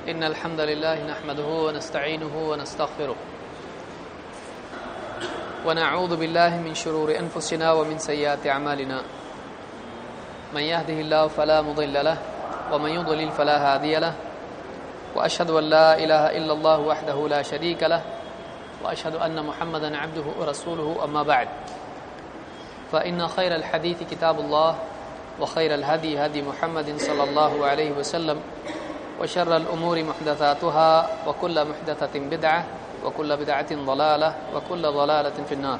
إن الحمد لله نحمده ونستعينه ونستغفره ونعوذ بالله من شرور أنفسنا ومن سيئات أعمالنا من يهده الله فلا مضل له ومن يضلل فلا هادي له وأشهد أن لا إله إلا الله وحده لا شريك له وأشهد أن محمدا عبده ورسوله أما بعد فإن خير الحديث كتاب الله وخير الهدي هدي محمد صلى الله عليه وسلم وشر الأمور محدثاتها وكل محدثة بدعة وكل بدعة ضلالة وكل ضلالة في النار۔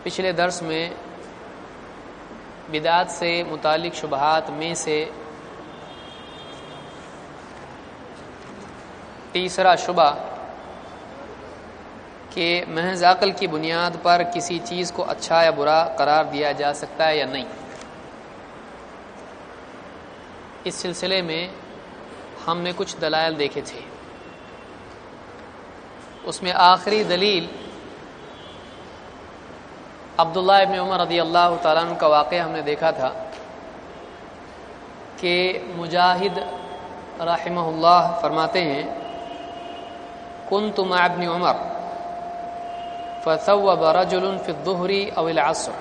پچھلے درس میں بدعات سے متعلق شبہات میں سے تیسرا شبہ کہ محض عقل کی بنیاد پر کسی چیز کو اچھا یا برا قرار دیا جا سکتا ہے یا نہیں، اس سلسلے میں ہم نے کچھ دلائل دیکھے تھے۔ اس میں آخری دلیل عبداللہ ابن عمر رضی اللہ تعالیٰ عنہ کا واقعہ ہم نے دیکھا تھا کہ مجاہد رحمہ اللہ فرماتے ہیں كنت مع ابن عمر فثوب رجل في الظهر أو العصر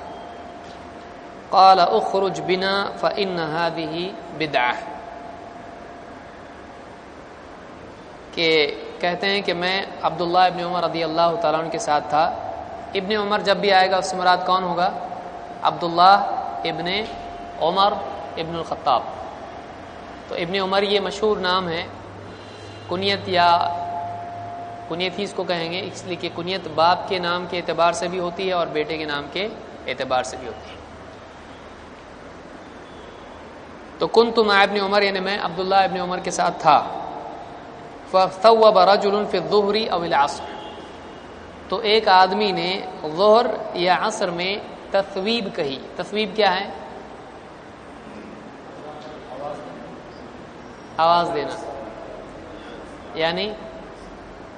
قال اخرج بنا فإن هذه بدعة، کہ کہتے ہیں کہ میں عبداللہ ابن عمر رضی اللہ تعالیٰ عنہ کے ساتھ تھا۔ ابن عمر جب بھی آئے گا اس سے مراد کون ہوگا؟ عبداللہ ابن عمر ابن الخطاب۔ تو ابن عمر یہ مشہور نام ہے، کنیت یا کنیت ہی اس کو کہیں گے، اس لیے کہ کنیت باپ کے نام کے اعتبار سے بھی ہوتی ہے اور بیٹے کے نام کے اعتبار سے بھی ہوتی ہے۔ تو کنت مع ابن عمر یعنی میں عبداللہ ابن عمر کے ساتھ تھا۔ فثوب رجل في الظهر او العصر، تو ایک آدمی نے ظہر یا عصر میں تثویب کہی۔ تثویب کیا ہے؟ آواز دینا، یعنی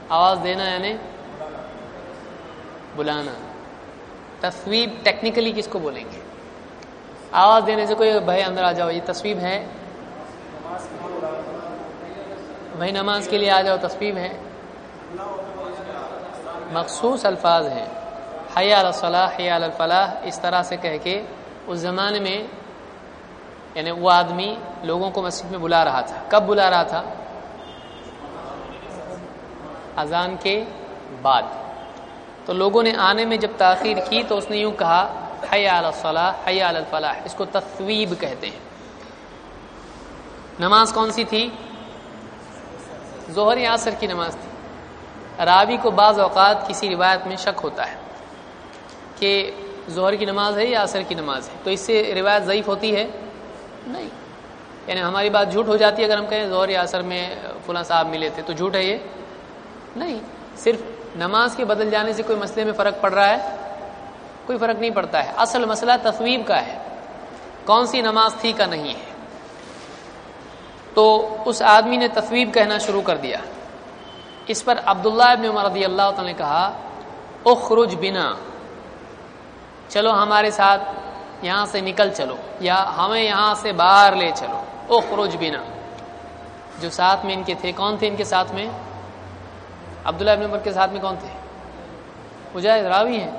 آواز دینا یعنی بلانا۔ تثویب ٹیکنیکلی کس کو بولیں گے؟ آواز دینے سے کوئی بھائی اندر آ جاؤ، یہ تثویب ہے بھائی، نماز کے لیے آ جاؤ، تثویب ہے، مخصوص الفاظ ہیں، حی علی الصلاح حی علی الفلاح، اس طرح سے کہہ کے اس زمانے میں یعنی وہ آدمی لوگوں کو مسجد میں بلا رہا تھا۔ کب بلا رہا تھا؟ اذان کے بعد۔ تو لوگوں نے آنے میں جب تاخیر کی تو اس نے یوں کہا حی علی الصلاح حی علی الفلاح، اس کو تثویب کہتے ہیں۔ نماز کون سی تھی؟ ظہر یا عصر کی نماز تھی۔ راوی کو بعض اوقات کسی روایت میں شک ہوتا ہے کہ ظہر کی نماز ہے یا عصر کی نماز ہے، تو اس سے روایت ضعیف ہوتی ہے؟ نہیں، یعنی ہماری بات جھوٹ ہو جاتی ہے اگر ہم کہیں ظہر یا عصر میں فلاں صاحب ملے تھے، تو جھوٹ ہے یہ؟ نہیں، صرف نماز کے بدل جانے سے کوئی مسئلے میں فرق پڑ رہا ہے؟ کوئی فرق نہیں پڑتا ہے۔ اصل مسئلہ تثویب کا ہے، کون سی نماز تھی کا نہیں ہے۔ تو اس آدمی نے تثویب کہنا شروع کر دیا۔ اس پر عبداللہ ابن عمر رضی اللہ تعالیٰ نے کہا اخرج بنا، چلو ہمارے ساتھ یہاں سے نکل چلو، یا ہمیں یہاں سے باہر لے چلو۔ اخرج بنا، جو ساتھ میں ان کے تھے، کون تھے ان کے ساتھ میں؟ عبداللہ ابن عمر کے ساتھ میں کون تھے؟ مجاہد راوی ہیں۔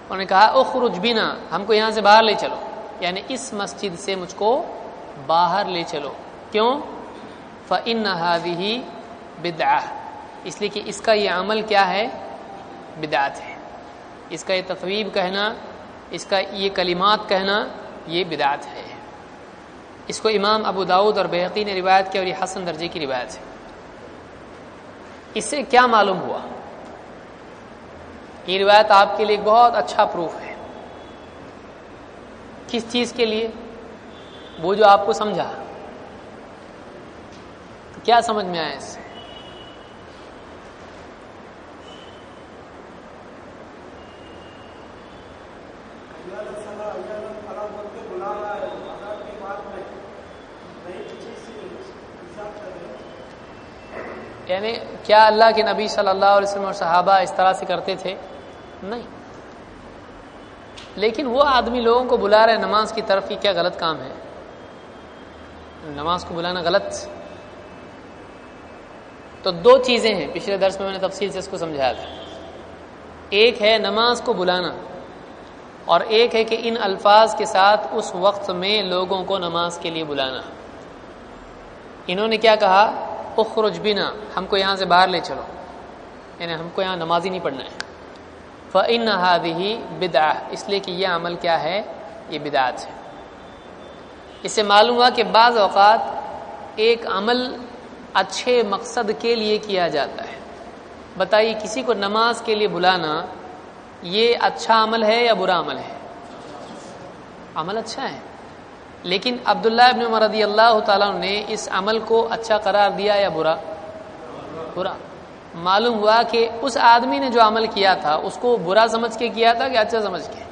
انہوں نے کہا اخرج بنا، ہم کو یہاں سے باہر لے چلو، یعنی اس مسجد سے مجھ کو باہر لے چلو۔ کیوں؟ فإن هذه بدعہ، اس لیے کہ اس کا یہ عمل کیا ہے؟ بدعت ہے۔ اس کا یہ تثویب کہنا، اس کا یہ کلمات کہنا، یہ بدعت ہے۔ اس کو امام ابو داؤد اور بیہقی نے روایت کی اور یہ حسن درجے کی روایت ہے۔ اس سے کیا معلوم ہوا؟ یہ روایت آپ کے لیے ایک بہت اچھا پروف ہے۔ کس چیز کے لیے؟ وہ جو آپ کو سمجھا، کیا سمجھ میں آیا اس سے؟ یعنی کیا اللہ کے نبی صلی اللہ علیہ وسلم اور صحابہ اس طرح سے کرتے تھے؟ نہیں، لیکن وہ آدمی لوگوں کو بلا رہے نماز کی طرف، یہ کیا غلط کام ہے؟ نماز کو بلانا غلط. تو دو چیزیں ہیں، پچھلے درس میں نے تفصیل سے اس کو سمجھایا تھا. ایک ہے نماز کو بلانا، اور ایک ہے کہ ان الفاظ کے ساتھ اس وقت میں لوگوں کو نماز کے لیے بلانا. انہوں نے کیا کہا؟ اخرج بنا، ہم کو یہاں سے باہر لے چلو، یعنی ہم کو یہاں نماز ہی نہیں پڑھنا ہے. فإن هذه بدعہ، اس لیے کہ یہ عمل کیا ہے؟ یہ بدعت ہے. اس سے معلوم ہوا کہ بعض اوقات ایک عمل اچھے مقصد کے لیے کیا جاتا ہے. بتائیے کسی کو نماز کے لیے بلانا یہ اچھا عمل ہے یا برا عمل ہے؟ عمل اچھا ہے. لیکن عبداللہ ابن عمر رضی اللہ تعالیٰ عنہ نے اس عمل کو اچھا قرار دیا یا برا؟ برا. معلوم ہوا کہ اس آدمی نے جو عمل کیا تھا اس کو برا سمجھ کے کیا تھا کہ اچھا سمجھ کے؟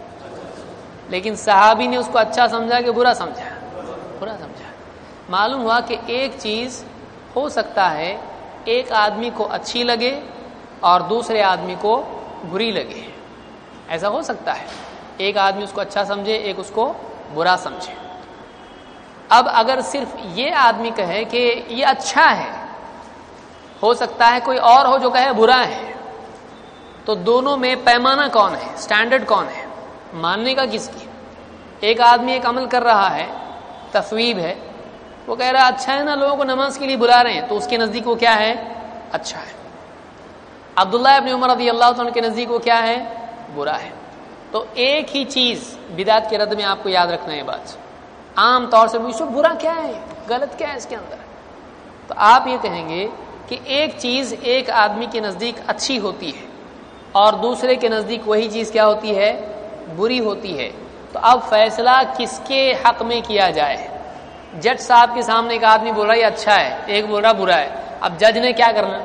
لیکن صحابی نے اس کو اچھا سمجھا کہ برا سمجھا؟ برا سمجھا. معلوم ہوا کہ ایک چیز ہو سکتا ہے ایک آدمی کو اچھی لگے اور دوسرے آدمی کو بری لگے. ایسا ہو سکتا ہے، ایک آدمی اس کو اچھا سمجھے، ایک اس کو برا سمجھے. اب اگر صرف یہ آدمی کہے کہ یہ اچھا ہے، ہو سکتا ہے کوئی اور ہو جو کہے برا ہے، تو دونوں میں پیمانہ کون ہے؟ سٹینڈرڈ کون ہے؟ ماننے کا کس کی؟ ایک آدمی ایک عمل کر رہا ہے، تثویب ہے، وہ کہہ رہا ہے اچھا ہے نا، لوگوں کو نماز کے لیے بلا رہے ہیں، تو اس کے نزدیک وہ کیا ہے؟ اچھا ہے. عبداللہ ابن عمر رضی اللہ عنہ کے نزدیک وہ کیا ہے؟ برا ہے. تو ایک ہی چیز بدعت کے رد میں آپ کو یاد رکھنا ہے بات. عام طور سے پوچھو برا کیا ہے، غلط کیا ہے اس کے اندر، تو آپ یہ کہیں گے کہ ایک چیز ایک آدمی کے نزدیک اچھی ہوتی ہے اور دوسرے کے نزدیک وہی چیز کیا ہوتی ہے؟ بری ہوتی ہے. تو اب فیصلہ کس کے حق میں کیا جائے؟ جج صاحب کے سامنے ایک آدمی بول رہا ہے یہ اچھا ہے، ایک بول رہا برا ہے. اب جج نے کیا کرنا؟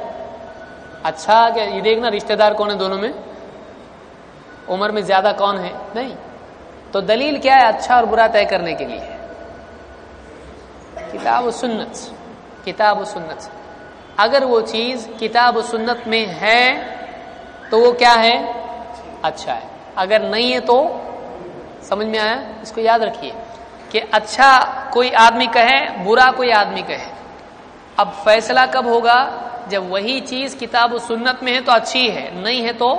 اچھا کہ یہ دیکھنا رشتہ دار کون ہے دونوں میں، عمر میں زیادہ کون ہے؟ نہیں. تو دلیل کیا ہے اچھا اور برا طے کرنے کے لیے؟ کتاب و سنت. کتاب و سنت. اگر وہ چیز کتاب و سنت میں ہے تو وہ کیا ہے؟ اچھا ہے. اگر نہیں ہے تو سمجھ میں آیا؟ اس کو یاد رکھیے کہ اچھا کوئی آدمی کہے، برا کوئی آدمی کہے. اب فیصلہ کب ہوگا؟ جب وہی چیز کتاب و سنت میں ہے تو اچھی ہے، نہیں ہے تو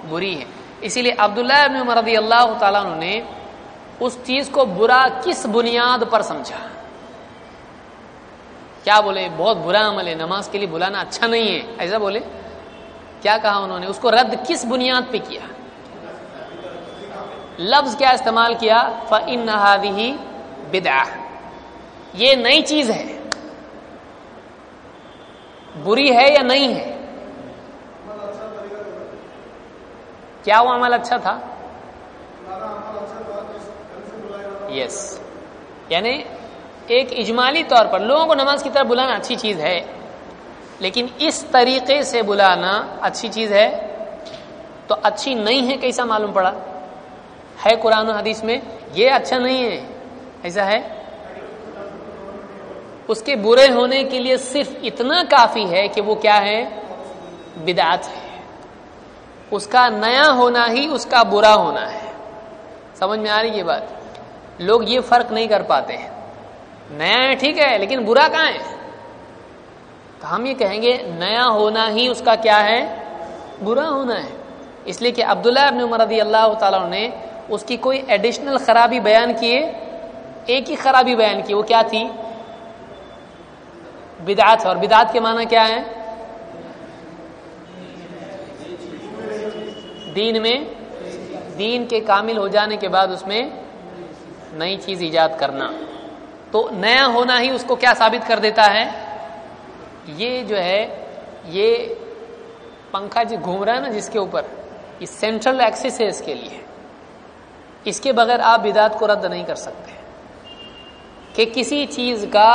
بری ہے. اسی لیے عبداللہ ابن عمر رضی اللہ تعالیٰ عنہ نے اس چیز کو برا کس بنیاد پر سمجھا؟ کیا بولے؟ بہت برا عمل ہے، نماز کے لیے بلانا اچھا نہیں ہے، ایسا بولے؟ کیا کہا انہوں نے؟ اس کو رد کس بنیاد پہ کیا؟ لفظ کیا استعمال کیا؟ فإن هذه بدعہ، یہ نئی چیز ہے، بری ہے یا نہیں ہے؟ کیا وہ عمل اچھا تھا؟ یس. یعنی ایک اجمالی طور پر لوگوں کو نماز کی طرف بلانا اچھی چیز ہے، لیکن اس طریقے سے بلانا اچھی چیز ہے تو اچھی نہیں ہے کیسا معلوم پڑا؟ ہے قرآن و حدیث میں یہ اچھا نہیں ہے، ایسا ہے؟ اس کے برے ہونے کے لیے صرف اتنا کافی ہے کہ وہ کیا ہے؟ بدعت ہے. اس کا نیا ہونا ہی اس کا برا ہونا ہے. سمجھ میں آ رہی یہ بات؟ لوگ یہ فرق نہیں کر پاتے ہیں. نیا ہے ٹھیک ہے، لیکن برا کہاں ہے؟ تو ہم یہ کہیں گے نیا ہونا ہی اس کا کیا ہے؟ برا ہونا ہے. اس لیے کہ عبداللہ ابن عمر رضی اللہ تعالیٰ نے اس کی کوئی ایڈیشنل خرابی بیان کیے؟ ایک ہی خرابی بیان کی، وہ کیا تھی؟ بدعت. اور بدعت کے معنی کیا ہے؟ دین میں، دین کے کامل ہو جانے کے بعد اس میں نئی چیز ایجاد کرنا. تو نیا ہونا ہی اس کو کیا ثابت کر دیتا ہے؟ یہ جو ہے یہ پنکھا جو گھوم رہا ہے نا جس کے اوپر، یہ سینٹرل ایکسس ہے اس کے لیے. اس کے بغیر آپ بدعت کو رد نہیں کر سکتے کہ کسی چیز کا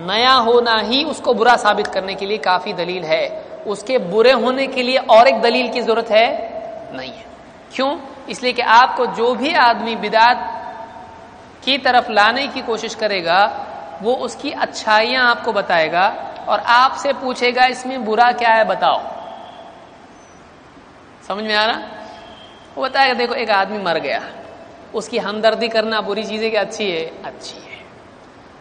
نیا ہونا ہی اس کو برا ثابت کرنے کے لیے کافی دلیل ہے. اس کے برے ہونے کے لیے اور ایک دلیل کی ضرورت ہے؟ نہیں ہے. کیوں؟ اس لیے کہ آپ کو جو بھی آدمی بدعت کی طرف لانے کی کوشش کرے گا وہ اس کی اچھائیاں آپ کو بتائے گا اور آپ سے پوچھے گا اس میں برا کیا ہے بتاؤ. سمجھ میں آ رہا؟ وہ بتائے گا دیکھو ایک آدمی مر گیا، اس کی ہمدردی کرنا بری چیز ہے کہ اچھی ہے؟ اچھی ہے.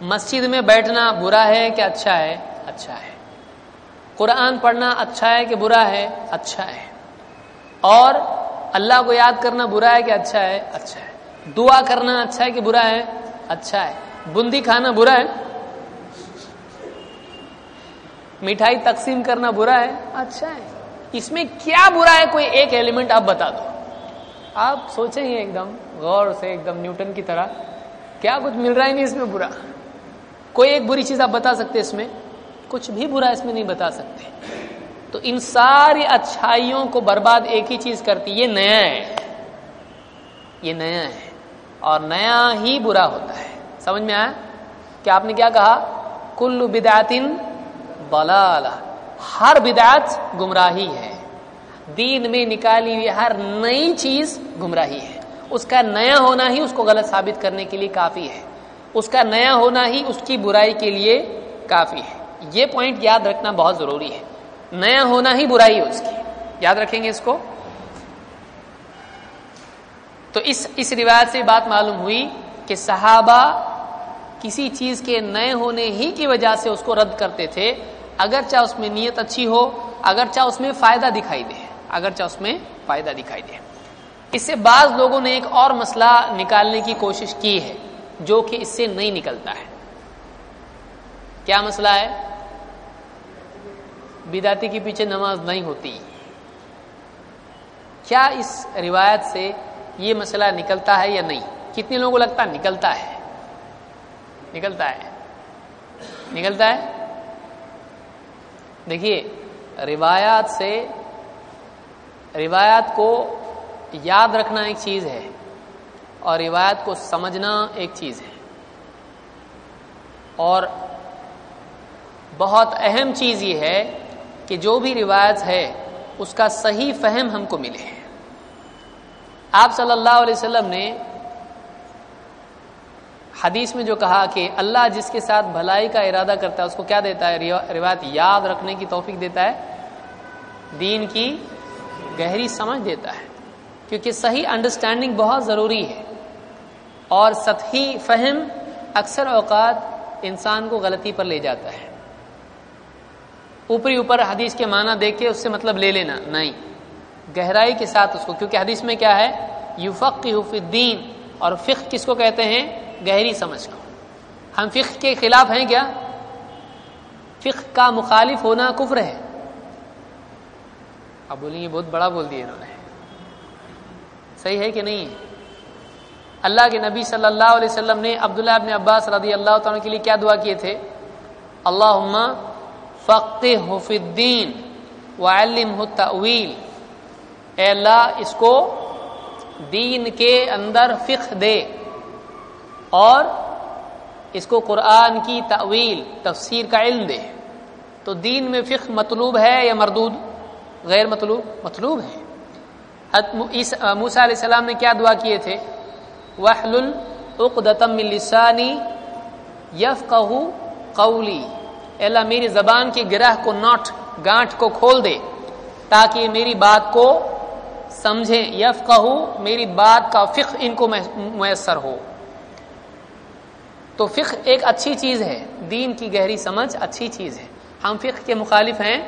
مسجد میں بیٹھنا برا ہے کہ اچھا ہے؟ اچھا ہے۔ قرآن پڑھنا اچھا ہے کہ برا ہے؟ اچھا ہے۔ اور اللہ کو یاد کرنا برا ہے کہ اچھا ہے؟ اچھا ہے۔ دعا کرنا اچھا ہے کہ برا ہے؟ اچھا ہے۔ بندی کھانا برا ہے؟ مٹھائی تقسیم کرنا برا ہے؟ اچھا ہے۔ اس میں کیا برا ہے؟ کوئی ایک ایلیمنٹ آپ بتا دو۔ آپ سوچیں گے ایک دم غور سے، ایک دم نیوٹن کی طرح، کیا کچھ مل رہا ہی نہیں اس میں برا۔ کوئی ایک بری چیز آپ بتا سکتے اس میں؟ کچھ بھی برا اس میں نہیں بتا سکتے۔ تو ان ساری اچھائیوں کو برباد ایک ہی چیز کرتی، یہ نیا ہے، یہ نیا ہے، اور نیا ہی برا ہوتا ہے۔ سمجھ میں آیا کہ آپ نے کیا کہا؟ کل بدعت ضلالہ، ہر بدعت گمراہی ہے۔ دین میں نکالی ہوئی ہر نئی چیز گمراہی ہے۔ اس کا نیا ہونا ہی اس کو غلط ثابت کرنے کے لیے کافی ہے، اس کا نیا ہونا ہی اس کی برائی کے لیے کافی ہے۔ یہ پوائنٹ یاد رکھنا بہت ضروری ہے، نیا ہونا ہی برائی ہے اس کی۔ یاد رکھیں گے اس کو۔ تو اس روایت سے بات معلوم ہوئی کہ صحابہ کسی چیز کے نئے ہونے ہی کی وجہ سے اس کو رد کرتے تھے، اگرچہ اس میں نیت اچھی ہو، اگرچہ اس میں فائدہ دکھائی دے، اگرچہ اس میں فائدہ دکھائی دے۔ اس سے بعض لوگوں نے ایک اور مسئلہ نکالنے کی کوشش کی ہے جو کہ اس سے نہیں نکلتا ہے۔ کیا مسئلہ ہے؟ بدعتی کے پیچھے نماز نہیں ہوتی۔ کیا اس روایت سے یہ مسئلہ نکلتا ہے یا نہیں؟ کتنے لوگوں کو لگتا ہے نکلتا ہے؟ نکلتا ہے، نکلتا ہے۔ دیکھیے، روایات کو یاد رکھنا ایک چیز ہے اور روایت کو سمجھنا ایک چیز ہے، اور بہت اہم چیز یہ ہے کہ جو بھی روایت ہے اس کا صحیح فہم ہم کو ملے۔ آپ صلی اللہ علیہ وسلم نے حدیث میں جو کہا کہ اللہ جس کے ساتھ بھلائی کا ارادہ کرتا ہے اس کو کیا دیتا ہے؟ روایت یاد رکھنے کی توفیق دیتا ہے، دین کی گہری سمجھ دیتا ہے، کیونکہ صحیح انڈرسٹینڈنگ بہت ضروری ہے، اور سطحی فہم اکثر اوقات انسان کو غلطی پر لے جاتا ہے۔ اوپر حدیث کے معنی دیکھ کے اس سے مطلب لے لینا نہیں، گہرائی کے ساتھ اس کو، کیونکہ حدیث میں کیا ہے؟ یفقہ فی الدین، اور فقہ کس کو کہتے ہیں؟ گہری سمجھ کو۔ ہم فقہ کے خلاف ہیں کیا؟ فقہ کا مخالف ہونا کفر ہے۔ اب بولیں گے بہت بڑا بول دیا انہوں نے، صحیح ہے کہ نہیں؟ اللہ کے نبی صلی اللہ علیہ وسلم نے عبداللہ ابن عباس رضی اللہ تعالیٰ کے لیے کیا دعا کیے تھے؟ اللہم فقہہ فی الدین وعلمہ التأویل، اے اللہ اس کو دین کے اندر فقہ دے اور اس کو قرآن کی تأویل، تفسیر کا علم دے۔ تو دین میں فقہ مطلوب ہے یا مردود؟ غیر مطلوب؟ مطلوب ہے۔ موسیٰ علیہ السلام نے کیا دعا کیے تھے؟ وَاحْلُلْ عُقْدَةً مِّن لِّسَانِي يَفْقَهُ قَوْلِي، اے اللہ میری زبان کی گرہ کو، گانٹھ کو کھول دے تاکہ میری بات کو سمجھیں، یفقہو میری بات کا فقہ ان کو میسر ہو۔ تو فقہ ایک اچھی چیز ہے، دین کی گہری سمجھ اچھی چیز ہے، ہم فقہ کے مخالف ہیں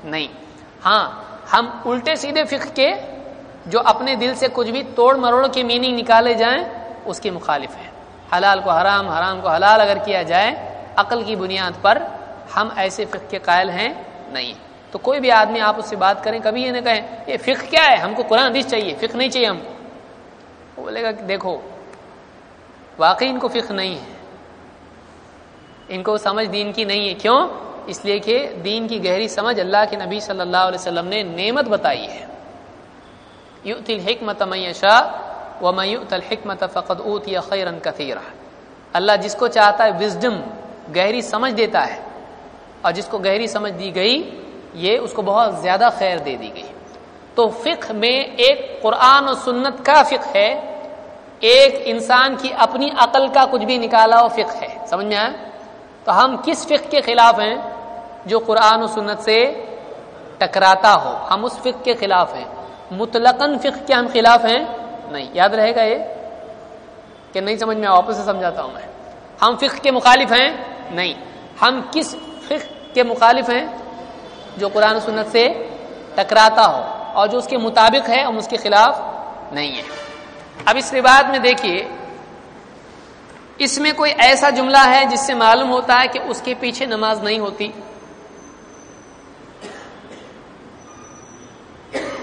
نہیں۔ ہاں، ہم الٹے سیدھے فقہ کے جو اپنے دل سے کچھ بھی توڑ مروڑ کے میننگ نکالے جائیں اس کے مخالف ہیں۔ حلال کو حرام، حرام کو حلال اگر کیا جائے عقل کی بنیاد پر، ہم ایسے فقہ کے قائل ہیں نہیں۔ تو کوئی بھی آدمی آپ اس سے بات کریں، کبھی یہ نہ کہیں یہ فقہ کیا ہے، ہم کو قرآن حدیث چاہیے، فقہ نہیں چاہیے ہم کو۔ وہ بولے گا کہ دیکھو واقعی ان کو فقہ نہیں ہے، ان کو سمجھ دین کی نہیں ہے۔ کیوں؟ اس لیے کہ دین کی گہری سمجھ اللہ کے نبی صلی اللہ علیہ وسلم نے نعمت بتائی ہے۔ یؤتی الحکمۃ من یشاء ومن یؤت الحکمۃ فقد اوتی خیرا کثیرا، اللہ جس کو چاہتا ہے وزڈم، گہری سمجھ دیتا ہے، اور جس کو گہری سمجھ دی گئی یہ اس کو بہت زیادہ خیر دے دی گئی۔ تو فقہ میں ایک قرآن و سنت کا فقہ ہے، ایک انسان کی اپنی عقل کا کچھ بھی نکالا ہو فقہ ہے۔ سمجھ میں آیا؟ تو ہم کس فقہ کے خلاف ہیں؟ جو قرآن و سنت سے ٹکراتا ہو، ہم اس فقہ کے خلاف ہیں۔ مطلقاً فقہ کے ہم خلاف ہیں نہیں۔ یاد رہے گا یہ کہ نہیں؟ سمجھ میں واپس سے سمجھاتا ہوں میں۔ ہم فقہ کے مخالف ہیں؟ نہیں. ہم کس فقہ کے مخالف ہیں؟ جو قرآن و سنت سے ٹکراتا ہو اور جو اس کے مطابق ہے، ہم اس کے خلاف نہیں ہیں. اب اس روایت میں دیکھیے، اس میں کوئی ایسا جملہ ہے جس سے معلوم ہوتا ہے کہ اس کے پیچھے نماز نہیں ہوتی.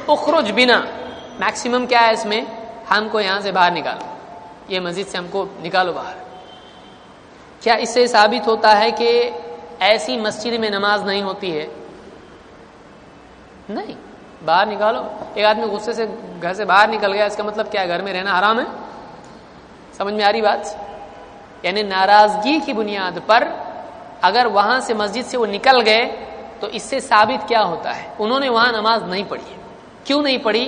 اخرج بنا، میکسیمم کیا ہے اس میں؟ ہم کو یہاں سے باہر نکالو، یہ مسجد سے ہم کو نکالو باہر. کیا اس سے ثابت ہوتا ہے کہ ایسی مسجد میں نماز نہیں ہوتی ہے؟ نہیں. باہر نکالو. ایک آدمی غصے سے گھر سے باہر نکل گیا، اس کا مطلب کیا؟ گھر میں رہنا حرام ہے؟ سمجھ میں آ رہی بات؟ یعنی ناراضگی کی بنیاد پر اگر وہاں سے مسجد سے وہ نکل گئے تو اس سے ثابت کیا ہوتا ہے؟ انہوں نے وہاں نماز نہیں پڑھی. کیوں نہیں پڑھی؟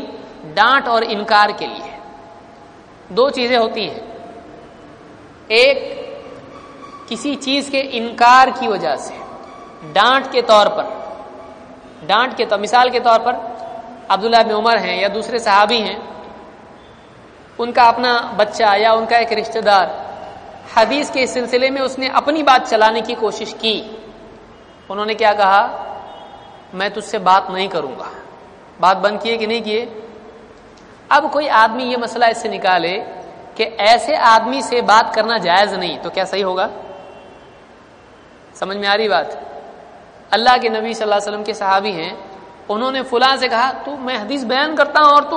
ڈانٹ اور انکار کے لیے. دو چیزیں ہوتی ہیں، ایک کسی چیز کے انکار کی وجہ سے، ڈانٹ کے طور پر، مثال کے طور پر عبداللہ بن عمر ہیں یا دوسرے صحابی ہیں، ان کا اپنا بچہ یا ان کا ایک رشتہ دار حدیث کے سلسلے میں اس نے اپنی بات چلانے کی کوشش کی. انہوں نے کیا کہا؟ میں تجھ سے بات نہیں کروں گا. بات بند کیے کہ نہیں کیے؟ اب کوئی آدمی یہ مسئلہ اس سے نکالے کہ ایسے آدمی سے بات کرنا جائز نہیں، تو کیا صحیح ہوگا؟ سمجھ میں آ رہی بات؟ اللہ کے نبی صلی اللہ علیہ وسلم کے صحابی ہیں، انہوں نے فلاں سے کہا تو میں حدیث بیان کرتا ہوں اور تو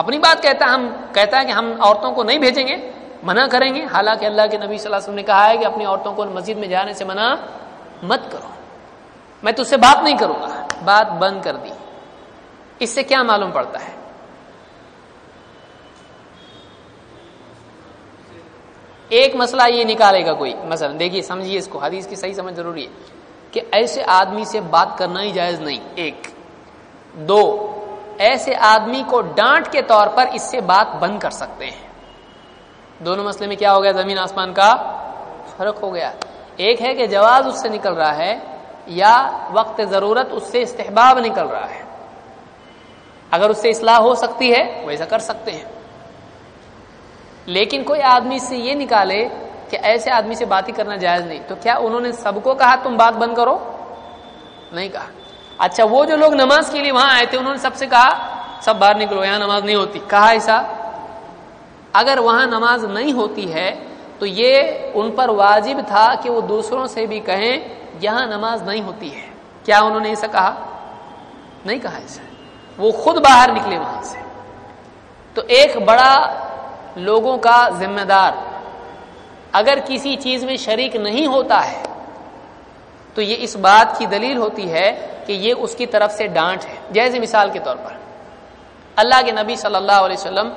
اپنی بات کہتا ہے کہ ہم عورتوں کو نہیں بھیجیں گے، منع کریں گے. حالانکہ اللہ کے نبی صلی اللہ علیہ وسلم نے کہا ہے کہ اپنی عورتوں کو مسجد میں جانے سے منع مت کرو. میں تجھ سے بات نہیں کروں گا. بات بند کر دی. اس سے کیا معلوم پڑتا ہے؟ ایک مسئلہ یہ نکالے گا کوئی، مثلا دیکھیے سمجھیے اس کو، حدیث کی صحیح سمجھ ضروری ہے کہ ایسے آدمی سے بات کرنا ہی جائز نہیں. ایک. دو، ایسے آدمی کو ڈانٹ کے طور پر اس سے بات بند کر سکتے ہیں. دونوں مسئلے میں کیا ہو گیا؟ زمین آسمان کا فرق ہو گیا. ایک ہے کہ جواز اس سے نکل رہا ہے یا وقت ضرورت اس سے استحباب نکل رہا ہے. اگر اس سے اصلاح ہو سکتی ہے ویسا کر سکتے ہیں. لیکن کوئی آدمی سے یہ نکالے کہ ایسے آدمی سے بات ہی کرنا جائز نہیں، تو کیا انہوں نے سب کو کہا تم بات بند کرو؟ نہیں کہا. اچھا، وہ جو لوگ نماز کے لیے وہاں آئے تھے انہوں نے سب سے کہا سب باہر نکلو، یہاں نماز نہیں ہوتی؟ کہا ایسا؟ اگر وہاں نماز نہیں ہوتی ہے تو یہ ان پر واجب تھا کہ وہ دوسروں سے بھی کہیں یہاں نماز نہیں ہوتی ہے. کیا انہوں نے ایسا کہا؟ نہیں کہا ایسا. وہ خود باہر نکلے وہاں سے. تو ایک بڑا لوگوں کا ذمہ دار اگر کسی چیز میں شریک نہیں ہوتا ہے تو یہ اس بات کی دلیل ہوتی ہے کہ یہ اس کی طرف سے ڈانٹ ہے. جیسے مثال کے طور پر اللہ کے نبی صلی اللہ علیہ وسلم،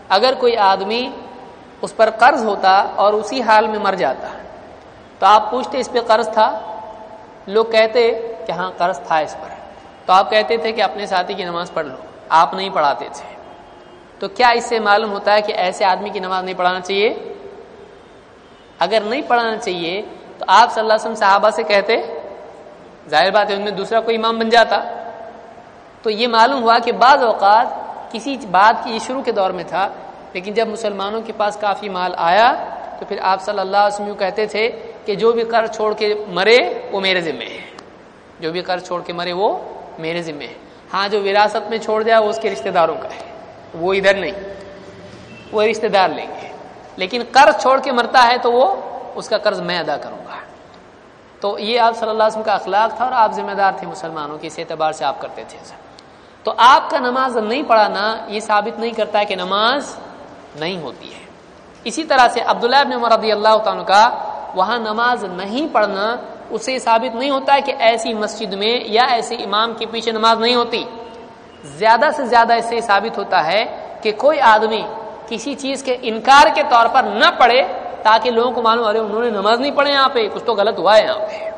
اگر کوئی آدمی اس پر قرض ہوتا اور اسی حال میں مر جاتا تو آپ پوچھتے اس پہ قرض تھا؟ لوگ کہتے کہ ہاں قرض تھا اس پر. تو آپ کہتے تھے کہ اپنے ساتھی کی نماز پڑھ لو. آپ نہیں پڑھاتے تھے. تو کیا اس سے معلوم ہوتا ہے کہ ایسے آدمی کی نماز نہیں پڑھانا چاہیے؟ اگر نہیں پڑھانا چاہیے تو آپ صلی اللہ علیہ وسلم صحابہ سے کہتے، ظاہر بات ہے ان میں دوسرا کوئی امام بن جاتا. تو یہ معلوم ہوا کہ بعض اوقات کسی بات کی، یہ شروع کے دور میں تھا، لیکن جب مسلمانوں کے پاس کافی مال آیا تو پھر آپ صلی اللہ علیہ وسلم کہتے تھے کہ جو بھی قرض چھوڑ کے مرے وہ میرے ذمہ ہے. جو بھی قرض چھوڑ کے مرے وہ میرے ذمہ ہے. ہاں جو وراثت میں چھوڑ جائے وہ اس کے رشتہ داروں کا ہے، وہ ادھر نہیں، وہ رشتہ دار لیں گے. لیکن قرض چھوڑ کے مرتا ہے تو وہ اس کا قرض میں ادا کروں گا. تو یہ آپ صلی اللہ علیہ وسلم کا اخلاق تھا اور آپ ذمہ دار تھے مسلمانوں کے، اس اعتبار سے آپ کرتے تھے. تو آپ کا نماز نہیں پڑھانا یہ ثابت نہیں کرتا ہے کہ نماز نہیں ہوتی ہے. اسی طرح سے عبداللہ ابن عمر رضی اللہ تعالیٰ کا وہاں نماز نہیں پڑھنا اس سے ثابت نہیں ہوتا ہے کہ ایسی مسجد میں یا ایسے امام کے پیچھے نماز نہیں ہوتی. زیادہ سے زیادہ اس سے ثابت ہوتا ہے کہ کوئی آدمی کسی چیز کے انکار کے طور پر نہ پڑھے تاکہ لوگوں کو معلوم، ارے انہوں نے نماز نہیں پڑھے یہاں پہ، کچھ تو غلط ہوا ہے یہاں پہ.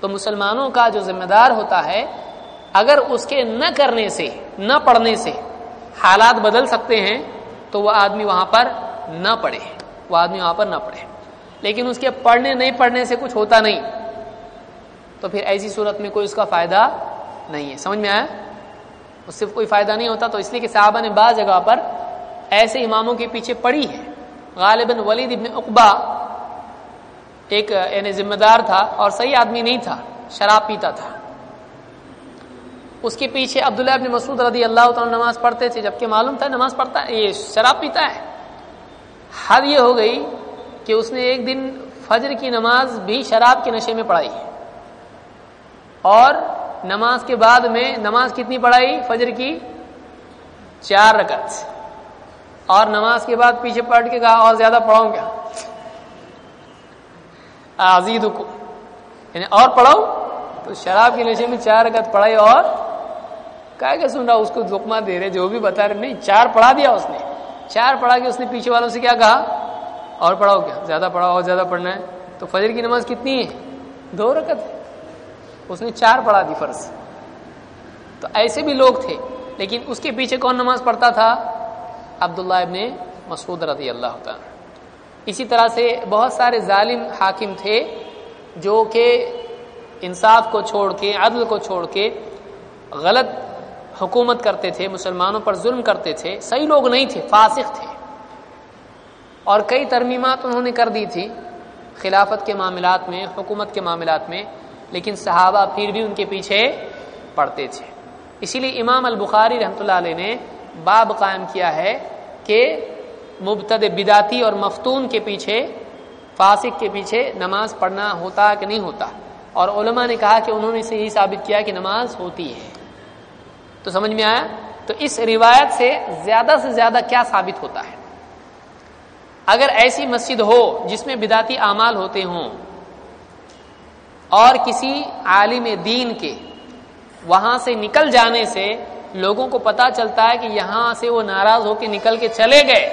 تو مسلمانوں کا جو ذمہ دار ہوتا ہے، اگر اس کے نہ کرنے سے، نہ پڑھنے سے حالات بدل سکتے ہیں تو وہ آدمی وہاں پر نہ پڑھے، وہ آدمی وہاں پر نہ پڑھے. لیکن اس کے پڑھنے نہیں پڑھنے سے کچھ ہوتا نہیں تو پھر ایسی صورت میں کوئی اس کا فائدہ نہیں ہے. سمجھ میں آیا؟ اس سے کوئی فائدہ نہیں ہوتا. تو اس لیے کہ صحابہ نے بعض جگہ پر ایسے اماموں کے پیچھے پڑھی ہے. غالباً ولید ابن عقبہ ایک یعنی ذمہ دار تھا اور صحیح آدمی نہیں تھا، شراب پیتا تھا. اس کے پیچھے عبداللہ ابن مسعود رضی اللہ تعالیٰ نماز پڑھتے تھے، جبکہ معلوم تھا نماز پڑھتا ہے، یہ شراب پیتا ہے. حد یہ ہو گئی کہ اس نے ایک دن فجر کی نماز بھی شراب کے نشے میں پڑھائی، اور نماز کے بعد میں نماز کتنی پڑھائی؟ فجر کی 4 رکعت، اور نماز کے بعد پیچھے پلٹ کے کہا اور زیادہ پڑھاؤں کیا؟ ازیدکم، یعنی اور پڑھاؤ. تو شراب کے نشے میں 4 رکعت پڑھائی، اور کہا کہ سن رہا اس کو لقمہ دے رہے، جو بھی بتا رہے، نہیں 4 پڑھا دیا اس نے. 4 پڑھا کے اس نے پیچھے والوں سے کیا کہا؟ اور پڑھاؤ کیا؟ زیادہ پڑھاؤ، اور زیادہ پڑھنا ہے. تو فجر کی نماز کتنی ہے؟ 2 رکعت ہے، اس نے 4 پڑھا دی فرض. تو ایسے بھی لوگ تھے، لیکن اس کے پیچھے کون نماز پڑھتا تھا؟ عبداللہ ابن مسعود رضی اللہ تعالیٰ. اسی طرح سے بہت سارے ظالم حاکم تھے جو کہ انصاف کو چھوڑ کے، عدل کو چھوڑ کے غلط حکومت کرتے تھے، مسلمانوں پر ظلم کرتے تھے. صحیح لوگ نہیں تھے، فاسق تھے، اور کئی ترمیمات انہوں نے کر دی تھی خلافت کے معاملات میں، حکومت کے معاملات میں، لیکن صحابہ پھر بھی ان کے پیچھے پڑتے تھے. اسی لیے امام البخاری رحمۃ اللہ علیہ نے باب قائم کیا ہے کہ مبتدع بدعتی اور مفتون کے پیچھے، فاسق کے پیچھے نماز پڑھنا ہوتا کہ نہیں ہوتا. اور علماء نے کہا کہ انہوں نے صحیح ثابت کیا کہ نماز ہوتی ہے. تو سمجھ میں آیا؟ تو اس روایت سے زیادہ کیا ثابت ہوتا ہے؟ اگر ایسی مسجد ہو جس میں بدعتی اعمال ہوتے ہوں، اور کسی عالم دین کے وہاں سے نکل جانے سے لوگوں کو پتا چلتا ہے کہ یہاں سے وہ ناراض ہو کے نکل کے چلے گئے،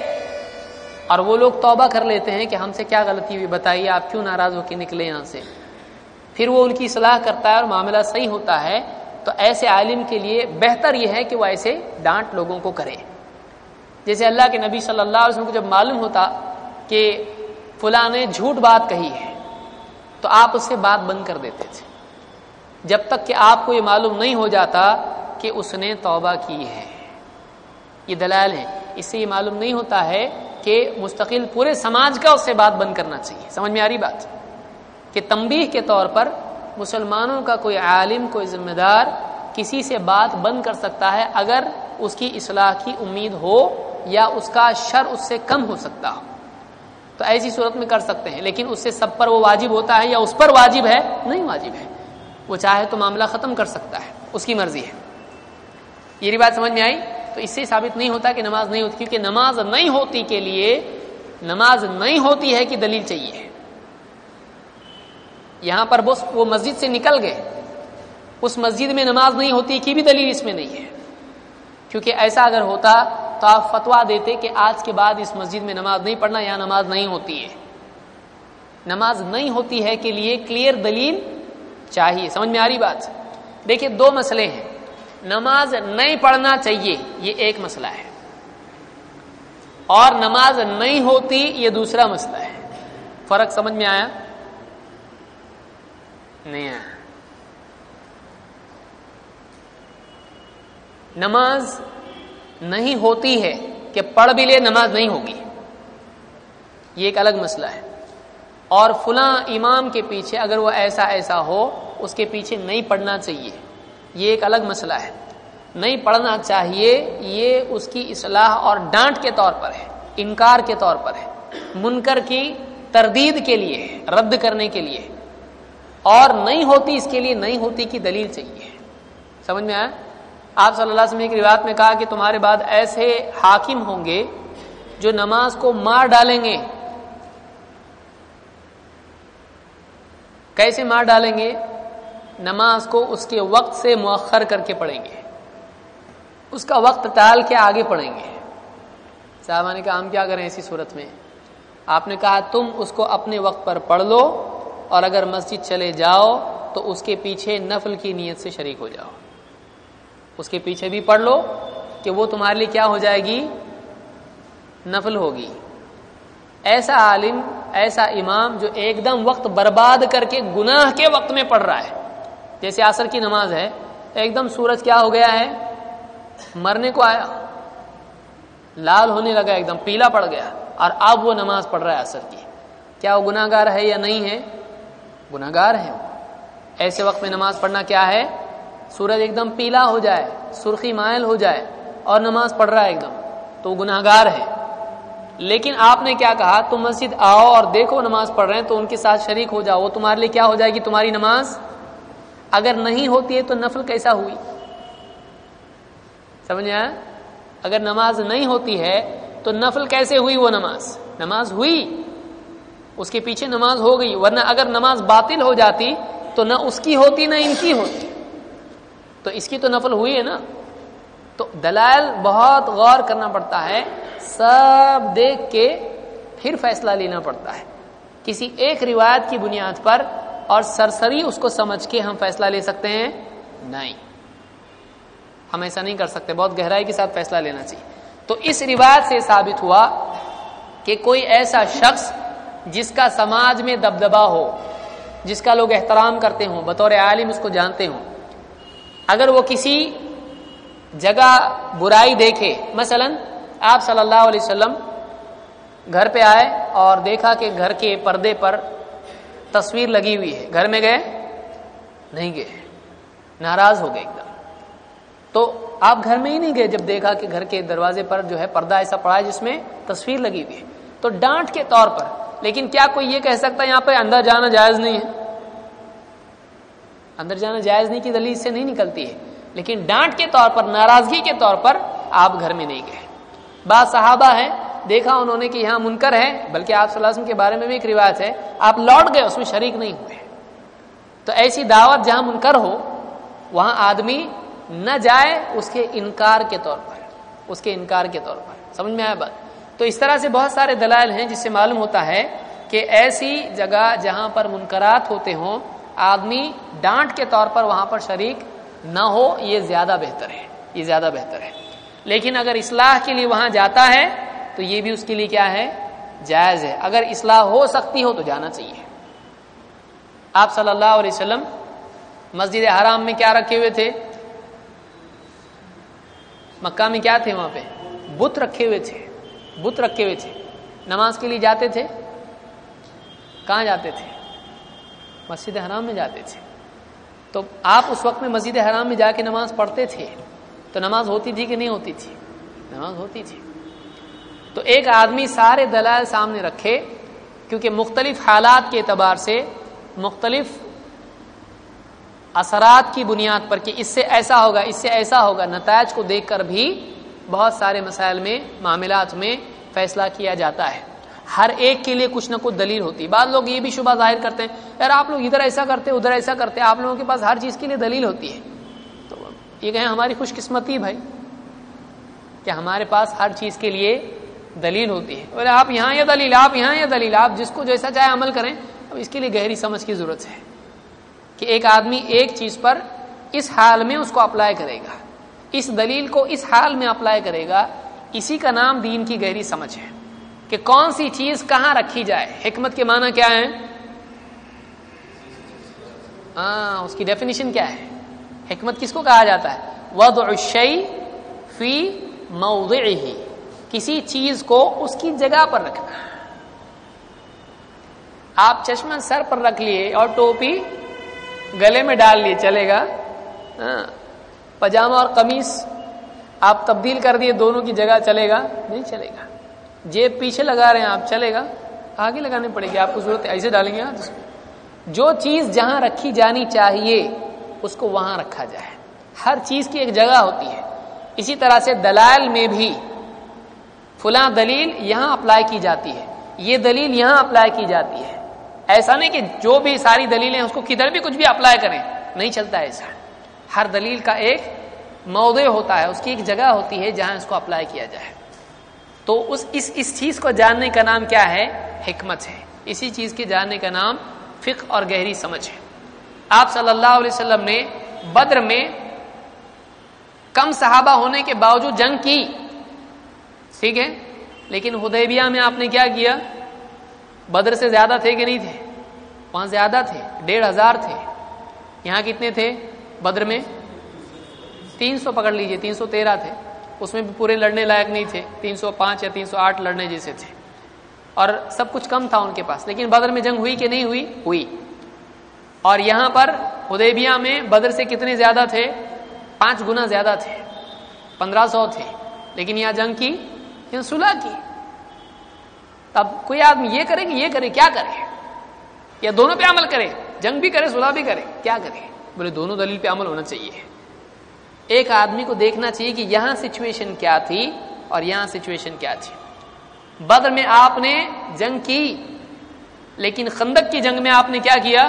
اور وہ لوگ توبہ کر لیتے ہیں کہ ہم سے کیا غلطی ہوئی، بتائیے آپ کیوں ناراض ہو کے نکلے یہاں سے، پھر وہ ان کی اصلاح کرتا ہے اور معاملہ صحیح ہوتا ہے. تو ایسے عالم کے لیے بہتر یہ ہے کہ وہ ایسے ڈانٹ لوگوں کو کرے. جیسے اللہ کے نبی صلی اللہ علیہ وسلم کو جب معلوم ہوتا کہ فلاں نے جھوٹ بات کہی ہے تو آپ اس سے بات بند کر دیتے تھے، جب تک کہ آپ کو یہ معلوم نہیں ہو جاتا کہ اس نے توبہ کی ہے. یہ دلائل ہے. اس سے یہ معلوم نہیں ہوتا ہے کہ مستقل پورے سماج کا اس سے بات بند کرنا چاہیے. سمجھ میں آ رہی بات؟ کہ تنبیہ کے طور پر مسلمانوں کا کوئی عالم، کوئی ذمہ دار کسی سے بات بند کر سکتا ہے اگر اس کی اصلاح کی امید ہو یا اس کا شر اس سے کم ہو سکتا ہو، تو ایسی صورت میں کر سکتے ہیں. لیکن اس سے سب پر وہ واجب ہوتا ہے یا اس پر واجب ہے؟ نہیں واجب ہے. وہ چاہے تو معاملہ ختم کر سکتا ہے، اس کی مرضی ہے. یہ بات سمجھ میں آئی؟ تو اس سے ثابت نہیں ہوتا کہ نماز نہیں ہوتی، کیونکہ نماز نہیں ہوتی کے لیے، نماز نہیں ہوتی ہے کہ دلیل چاہیے. یہاں پر بس وہ مسجد سے نکل گئے، اس مسجد میں نماز نہیں ہوتی کی بھی دلیل اس میں نہیں ہے. کیونکہ ایسا اگر ہوتا تو آپ فتویٰ دیتے کہ آج کے بعد اس مسجد میں نماز نہیں پڑھنا، یہاں نماز نہیں ہوتی ہے. نماز نہیں ہوتی ہے کے لیے کلیئر دلیل چاہیے. سمجھ میں آ رہی بات؟ دیکھیے 2 مسئلے ہیں. نماز نہیں پڑھنا چاہیے یہ ایک مسئلہ ہے، اور نماز نہیں ہوتی یہ دوسرا مسئلہ ہے. فرق سمجھ میں آیا؟ نہیں آیا؟ نماز نہیں ہوتی ہے کہ پڑھ بھی لے نماز نہیں ہوگی، یہ ایک الگ مسئلہ ہے. اور فلاں امام کے پیچھے اگر وہ ایسا ہو، اس کے پیچھے نہیں پڑھنا چاہیے، یہ ایک الگ مسئلہ ہے. نہیں پڑھنا چاہیے یہ اس کی اصلاح اور ڈانٹ کے طور پر ہے، انکار کے طور پر ہے، منکر کی تردید کے لیے، رد کرنے کے لیے. اور نہیں ہوتی اس کے لیے نہیں ہوتی کی دلیل چاہیے. سمجھ میں آیا؟ آپ صلی اللہ علیہ وسلم نے ایک روایت میں کہا کہ تمہارے بعد ایسے حاکم ہوں گے جو نماز کو مار ڈالیں گے. کیسے مار ڈالیں گے؟ نماز کو اس کے وقت سے مؤخر کر کے پڑھیں گے، اس کا وقت ٹال کے آگے پڑھیں گے. صحابہ نے کہا ہم کیا کریں ایسی صورت میں؟ آپ نے کہا تم اس کو اپنے وقت پر پڑھ لو، اور اگر مسجد چلے جاؤ تو اس کے پیچھے نفل کی نیت سے شریک ہو جاؤ. اس کے پیچھے بھی پڑھ لو کہ وہ تمہارے لیے کیا ہو جائے گی؟ نفل ہوگی. ایسا عالم، ایسا امام جو ایک دم وقت برباد کر کے گناہ کے وقت میں پڑھ رہا ہے، جیسے عصر کی نماز ہے، ایک دم سورج کیا ہو گیا ہے؟ مرنے کو آیا، لال ہونے لگا، ایک دم پیلا پڑ گیا، اور اب وہ نماز پڑھ رہا ہے عصر کی. کیا وہ گناہ گار ہے یا نہیں ہے؟ گناہ گار ہے. ایسے وقت میں نماز پڑھنا کیا ہے؟ سورج ایک دم پیلا ہو جائے، سرخی مائل ہو جائے اور نماز پڑھ رہا ہے ایک دم، تو وہ گناہ گار ہے. لیکن آپ نے کیا کہا؟ تم مسجد آؤ اور دیکھو نماز پڑھ رہے ہیں تو ان کے ساتھ شریک ہو جاؤ. وہ تمہارے لیے کیا ہو جائے گی؟ تمہاری نماز. اگر نہیں ہوتی ہے تو نفل کیسا ہوئی؟ سمجھ آیا؟ اگر نماز نہیں ہوتی ہے تو نفل کیسے ہوئی؟ وہ نماز ہوئی، اس کے پیچھے نماز ہو گئی. ورنہ اگر نماز باطل ہو جاتی تو نہ اس کی ہوتی نہ ان کی ہوتی، تو اس کی تو نفل ہوئی ہے نا. تو دلائل بہت غور کرنا پڑتا ہے، سب دیکھ کے پھر فیصلہ لینا پڑتا ہے. کسی ایک روایت کی بنیاد پر اور سرسری اس کو سمجھ کے ہم فیصلہ لے سکتے ہیں؟ نہیں، ہم ایسا نہیں کر سکتے. بہت گہرائی کے ساتھ فیصلہ لینا چاہیے. تو اس روایت سے ثابت ہوا کہ کوئی ایسا شخص جس کا سماج میں دبدبا ہو، جس کا لوگ احترام کرتے ہوں، بطور عالم اس کو جانتے ہوں، اگر وہ کسی جگہ برائی دیکھے، مثلا آپ صلی اللہ علیہ وسلم گھر پہ آئے اور دیکھا کہ گھر کے پردے پر تصویر لگی ہوئی ہے، گھر میں گئے؟ نہیں گئے، ناراض ہو گئے ایک دم. تو آپ گھر میں ہی نہیں گئے جب دیکھا کہ گھر کے دروازے پر جو ہے پردہ ایسا پڑا ہے جس میں تصویر لگی ہوئی ہے. تو ڈانٹ کے طور پر. لیکن کیا کوئی یہ کہہ سکتا ہے یہاں پہ اندر جانا جائز نہیں ہے؟ اندر جانا جائز نہیں کی دلیل سے نہیں نکلتی ہے، لیکن ڈانٹ کے طور پر، ناراضگی کے طور پر آپ گھر میں نہیں گئے. بعض صحابہ ہیں، دیکھا انہوں نے کہ یہاں منکر ہے، بلکہ آپ صلی اللہ علیہ وسلم کے بارے میں بھی ایک روایت ہے، آپ لوٹ گئے، اس میں شریک نہیں ہوئے. تو ایسی دعوت جہاں منکر ہو وہاں آدمی نہ جائے، اس کے انکار کے طور پر. سمجھ میں آیا بات؟ تو اس طرح سے بہت سارے دلائل ہیں جس سے معلوم ہوتا ہے کہ ایسی جگہ جہاں پر منکرات ہوتے ہوں، آدمی ڈانٹ کے طور پر وہاں پر شریک نہ ہو، یہ زیادہ بہتر ہے. لیکن اگر اصلاح کے لیے وہاں جاتا ہے تو یہ بھی اس کے لیے کیا ہے؟ جائز ہے. اگر اصلاح ہو سکتی ہو تو جانا چاہیے. آپ صلی اللہ علیہ وسلم مسجد حرام میں کیا رکھے ہوئے تھے؟ مکہ میں کیا تھے؟ وہاں پہ بت رکھے ہوئے تھے. نماز کے لیے جاتے تھے، کہاں جاتے تھے؟ مسجد حرام میں جاتے تھے. تو آپ اس وقت میں مسجد حرام میں جا کے نماز پڑھتے تھے تو نماز ہوتی تھی کہ نہیں ہوتی تھی؟ نماز ہوتی تھی. تو ایک آدمی سارے دلائل سامنے رکھے، کیونکہ مختلف حالات کے اعتبار سے، مختلف اثرات کی بنیاد پر کہ اس سے ایسا ہوگا، نتائج کو دیکھ کر بھی بہت سارے مسائل میں، معاملات میں فیصلہ کیا جاتا ہے. ہر ایک کے لیے کچھ نہ کچھ دلیل ہوتی ہے. بعض لوگ یہ بھی شبہ ظاہر کرتے ہیں، یار آپ لوگ ادھر ایسا کرتے ادھر ایسا کرتے، آپ لوگوں کے پاس ہر چیز کے لیے دلیل ہوتی ہے. تو یہ کہیں ہماری خوش قسمتی بھائی کہ ہمارے پاس ہر چیز کے لیے دلیل ہوتی ہے. اور آپ یہاں یہ دلیل، آپ یہاں یہ دلیل، آپ جس کو جیسا چاہے عمل کریں. اب اس کے لیے گہری سمجھ کی ضرورت ہے کہ ایک آدمی ایک چیز پر اس حال میں اس کو اپلائی کرے گا، اس دلیل کو اس حال میں اپلائی کرے گا. اسی کا نام دین کی گہری سمجھ ہے کہ کون سی چیز کہاں رکھی جائے. حکمت کے معنی کیا ہے؟ اس کی ڈیفینیشن کیا ہے؟ حکمت کس کو کہا جاتا ہے؟ وضع الشیء فی موضعہ، کسی چیز کو اس کی جگہ پر رکھنا. آپ چشمہ سر پر رکھ لیے اور ٹوپی گلے میں ڈال لیے، چلے گا؟ پاجامہ اور قمیص آپ تبدیل کر دیے، دونوں کی جگہ، چلے گا؟ نہیں چلے گا. جیب پیچھے لگا رہے ہیں آپ، چلے گا؟ آگے لگانے پڑے گی آپ کو، ضرورت ہے ایسے ڈالیں گے. جو چیز جہاں رکھی جانی چاہیے اس کو وہاں رکھا جائے. ہر چیز کی ایک جگہ ہوتی ہے. اسی طرح سے دلائل میں بھی فلاں دلیل یہاں اپلائی کی جاتی ہے، یہ دلیل یہاں اپلائی کی جاتی ہے. ایسا نہیں کہ جو بھی ساری دلیلیں اس کو کدھر بھی کچھ بھی اپلائی کریں، نہیں چلتا ایسا. ہر دلیل کا ایک موضع ہوتا ہے، اس کی ایک جگہ ہوتی ہے جہاں اس کو اپلائی کیا جائے. تو اس چیز کو جاننے کا نام کیا ہے؟ حکمت ہے. اسی چیز کے جاننے کا نام فقہ اور گہری سمجھ ہے. آپ صلی اللہ علیہ وسلم نے بدر میں کم صحابہ ہونے کے باوجود جنگ کی، ٹھیک ہے، لیکن حدیبیہ میں آپ نے کیا کیا؟ بدر سے زیادہ تھے کہ نہیں تھے؟ وہاں زیادہ تھے، 1500 تھے. یہاں کتنے تھے بدر میں؟ 300 پکڑ لیجئے، 313 تھے. اس میں بھی پورے لڑنے لائق نہیں تھے، 305 یا 308 لڑنے جیسے تھے. اور سب کچھ کم تھا ان کے پاس، لیکن بدر میں جنگ ہوئی کہ نہیں ہوئی؟ ہوئی۔ اور یہاں پر حدیبیہ میں بدر سے کتنے زیادہ تھے؟ 5 گنا زیادہ تھے، 1500 تھے، لیکن یہاں جنگ کی، یہاں صلح کی۔ اب کوئی آدمی یہ کرے کہ یہ کرے، کیا کرے؟ یا دونوں پہ عمل کرے، جنگ بھی کرے صلح بھی کرے، کیا کرے؟ بولے دونوں دلیل پہ عمل ہونا چاہیے۔ ایک آدمی کو دیکھنا چاہیے کہ یہاں سچویشن کیا تھی اور یہاں سچویشن کیا تھی۔ بدر میں آپ نے جنگ کی، لیکن خندق کی جنگ میں آپ نے کیا کیا؟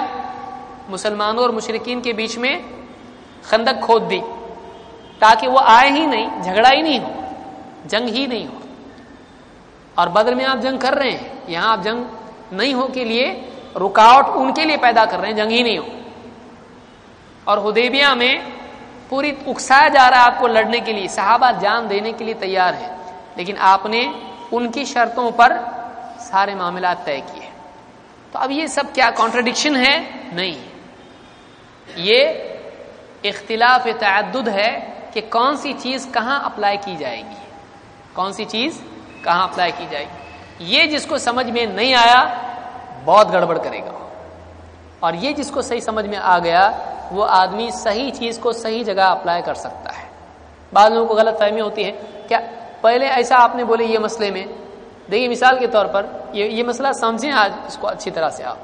مسلمانوں اور مشرکین کے بیچ میں خندق کھود دی تاکہ وہ آئے ہی نہیں، جھگڑا ہی نہیں ہو، جنگ ہی نہیں ہو۔ اور بدر میں آپ جنگ کر رہے ہیں، یہاں آپ جنگ نہیں ہو کے لیے رکاوٹ ان کے لیے پیدا کر رہے ہیں، جنگ ہی نہیں ہو۔ اور حدیبیہ میں پوری اکسایا جا رہا ہے آپ کو لڑنے کے لیے، صحابہ جان دینے کے لیے تیار ہیں، لیکن آپ نے ان کی شرطوں پر سارے معاملات طے کیے۔ تو اب یہ سب کیا کانٹرڈکشن ہے؟ نہیں، یہ اختلاف تعدد ہے کہ کون سی چیز کہاں اپلائی کی جائے گی، کون سی چیز کہاں اپلائی کی جائے گی۔ یہ جس کو سمجھ میں نہیں آیا بہت گڑبڑ کرے گا، اور یہ جس کو صحیح سمجھ میں آ گیا وہ آدمی صحیح چیز کو صحیح جگہ اپلائی کر سکتا ہے۔ بعض لوگوں کو غلط فہمی ہوتی ہے، کیا پہلے ایسا آپ نے بولے یہ مسئلے میں، دیکھیے مثال کے طور پر یہ مسئلہ سمجھیں آج اس کو اچھی طرح سے۔ آپ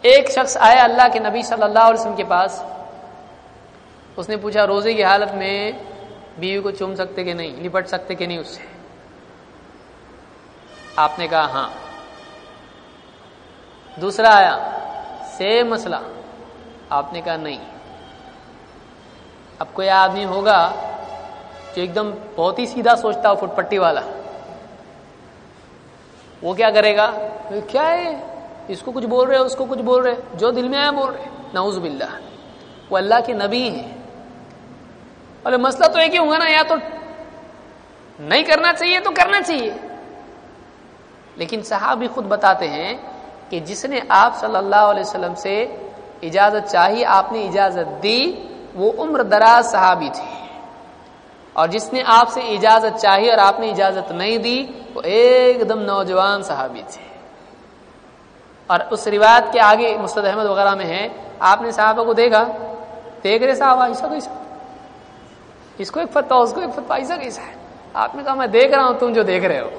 ایک شخص آیا اللہ کے نبی صلی اللہ علیہ وسلم کے پاس، اس نے پوچھا روزے کی حالت میں بیوی کو چوم سکتے کہ نہیں، لپٹ سکتے کہ نہیں اس سے؟ آپ نے کہا ہاں۔ دوسرا آیا سیم مسئلہ، آپ نے کہا نہیں۔ اب کوئی آدمی ہوگا جو ایک دم بہت ہی سیدھا سوچتا ہو، فٹ پٹی والا، وہ کیا کرے گا؟ کیا ہے اس کو کچھ بول رہے، اس کو کچھ بول رہے، جو دل میں آیا بول رہے، نعوذ باللہ۔ وہ اللہ کے نبی ہیں، اور مسئلہ تو ایک ہی ہوگا نا، یا تو نہیں کرنا چاہیے تو کرنا چاہیے۔ لیکن صحابی خود بتاتے ہیں کہ جس نے آپ صلی اللہ علیہ وسلم سے اجازت چاہی، آپ نے اجازت دی، وہ عمر دراز صحابی تھے، اور جس نے آپ سے اجازت چاہی اور آپ نے اجازت نہیں دی وہ ایک دم نوجوان صحابی تھے۔ اور اس روایت کے آگے مسند احمد وغیرہ میں ہے، آپ نے صحابہ کو دیکھا، دیکھ رہے صحابہ ایسا کیسا، اس کو ایک فتویٰ اس کو ایک فتویٰ، ایسا کیسا ہے؟ آپ نے کہا میں دیکھ رہا ہوں تم جو دیکھ رہے ہو۔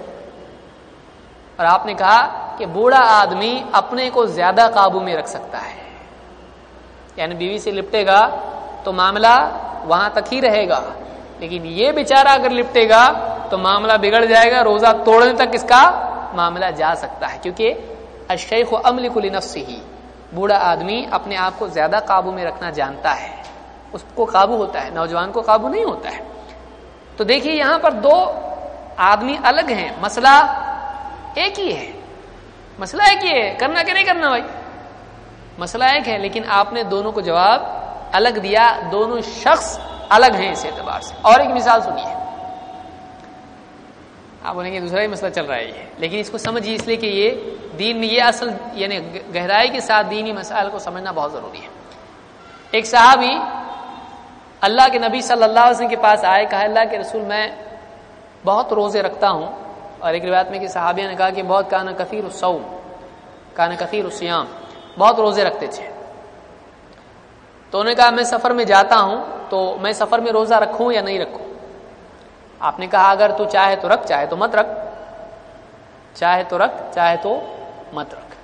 اور آپ نے کہا کہ بوڑھا آدمی اپنے کو زیادہ قابو میں رکھ سکتا ہے، یعنی بیوی سے لپٹے گا تو معاملہ وہاں تک ہی رہے گا، لیکن یہ بیچارہ اگر لپٹے گا تو معاملہ بگڑ جائے گا، روزہ توڑنے تک اس کا معاملہ جا سکتا ہے، کیونکہ الشیخ املک لنفسہ، بوڑھا آدمی اپنے آپ کو زیادہ قابو میں رکھنا جانتا ہے، اس کو قابو ہوتا ہے، نوجوان کو قابو نہیں ہوتا ہے۔ تو دیکھیے یہاں پر دو آدمی الگ ہیں، مسئلہ ایک ہی ہے، مسئلہ ایک ہی ہے، کرنا کہ نہیں کرنا بھائی، مسئلہ ایک ہے، لیکن آپ نے دونوں کو جواب الگ دیا، دونوں شخص الگ ہیں اس اعتبار سے۔ اور ایک مثال سنیے، آپ بولیں گے دوسرا ہی مسئلہ چل رہا ہے یہ، لیکن اس کو سمجھیے، اس لیے کہ یہ دین میں یہ اصل یعنی گہرائی کے ساتھ دینی مسائل کو سمجھنا بہت ضروری ہے۔ ایک صحابی اللہ کے نبی صلی اللہ علیہ وسلم کے پاس آئے، کہا اللہ کے رسول میں بہت روزے رکھتا ہوں، اور ایک روایت میں کہ صحابیہ نے کہا کہ بہت کان کثیر الصوم، کان کثیر الصیام، بہت روزے رکھتے تھے۔ تو انہوں نے کہا میں سفر میں جاتا ہوں تو میں سفر میں روزہ رکھوں یا نہیں رکھوں؟ آپ نے کہا اگر تو چاہے تو رکھ، چاہے تو مت رکھ، چاہے تو رکھ، چاہے تو مت رکھ۔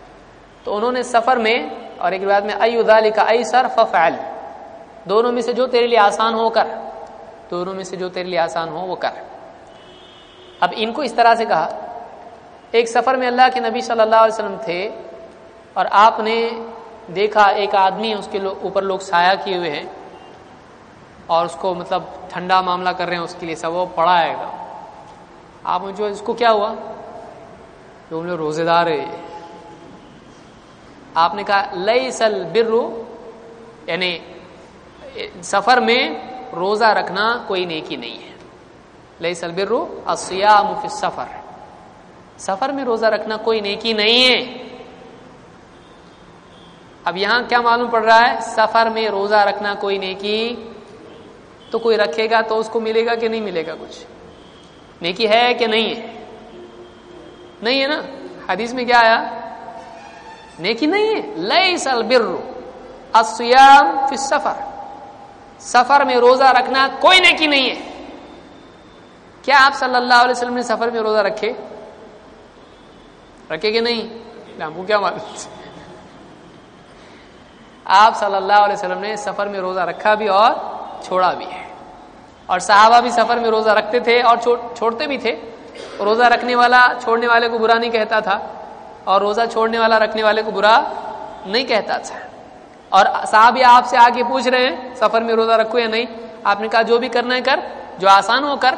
تو انہوں نے سفر میں، اور ایک روایت میں ای ذالک ایسر ففعل، دونوں میں سے جو تیرے لیے آسان ہو کر، دونوں میں سے جو تیرے لیے آسان ہو وہ کر۔ اب ان کو اس طرح سے کہا، ایک سفر میں اللہ کے نبی صلی اللہ علیہ وسلم تھے، اور آپ نے دیکھا ایک آدمی، اس کے اوپر لوگ سایہ کیے ہوئے ہیں، اور اس کو مطلب ٹھنڈا معاملہ کر رہے ہیں، اس کے لیے سب وہ پڑا ہے گا۔ آپ مجھے اس کو کیا ہوا، جو ہم لوگ روزے دار ہے۔ آپ نے کہا لیس البر، یعنی سفر میں روزہ رکھنا کوئی نیکی نہیں ہے، لیس البر الصیام فی السفر، سفر میں روزہ رکھنا کوئی نیکی نہیں ہے۔ اب یہاں کیا معلوم پڑ رہا ہے، سفر میں روزہ رکھنا کوئی نیکی، تو کوئی رکھے گا تو اس کو ملے گا کہ نہیں ملے گا، کچھ نیکی ہے کہ نہیں ہے؟ نہیں ہے نا، حدیث میں کیا آیا؟ نیکی نہیں ہے. لیس البر الصیام فی السفر، سفر میں روزہ رکھنا کوئی نیکی نہیں ہے. کیا آپ صلی اللہ علیہ وسلم نے سفر میں روزہ رکھے کہ نہیں؟ ہم کو کیا معلوم. آپ صلی اللہ علیہ وسلم نے سفر میں روزہ رکھا بھی اور چھوڑا بھی ہے، اور صحابہ بھی سفر میں روزہ رکھتے تھے اور چھوڑتے بھی تھے. روزہ رکھنے والا چھوڑنے والے کو برا نہیں کہتا تھا، اور روزہ چھوڑنے والا رکھنے والے کو برا نہیں کہتا تھا. اور صحابی آپ سے آگے پوچھ رہے ہیں سفر میں روزہ رکھو یا نہیں، آپ نے کہا جو بھی کرنا ہے کر، جو آسان ہو کر.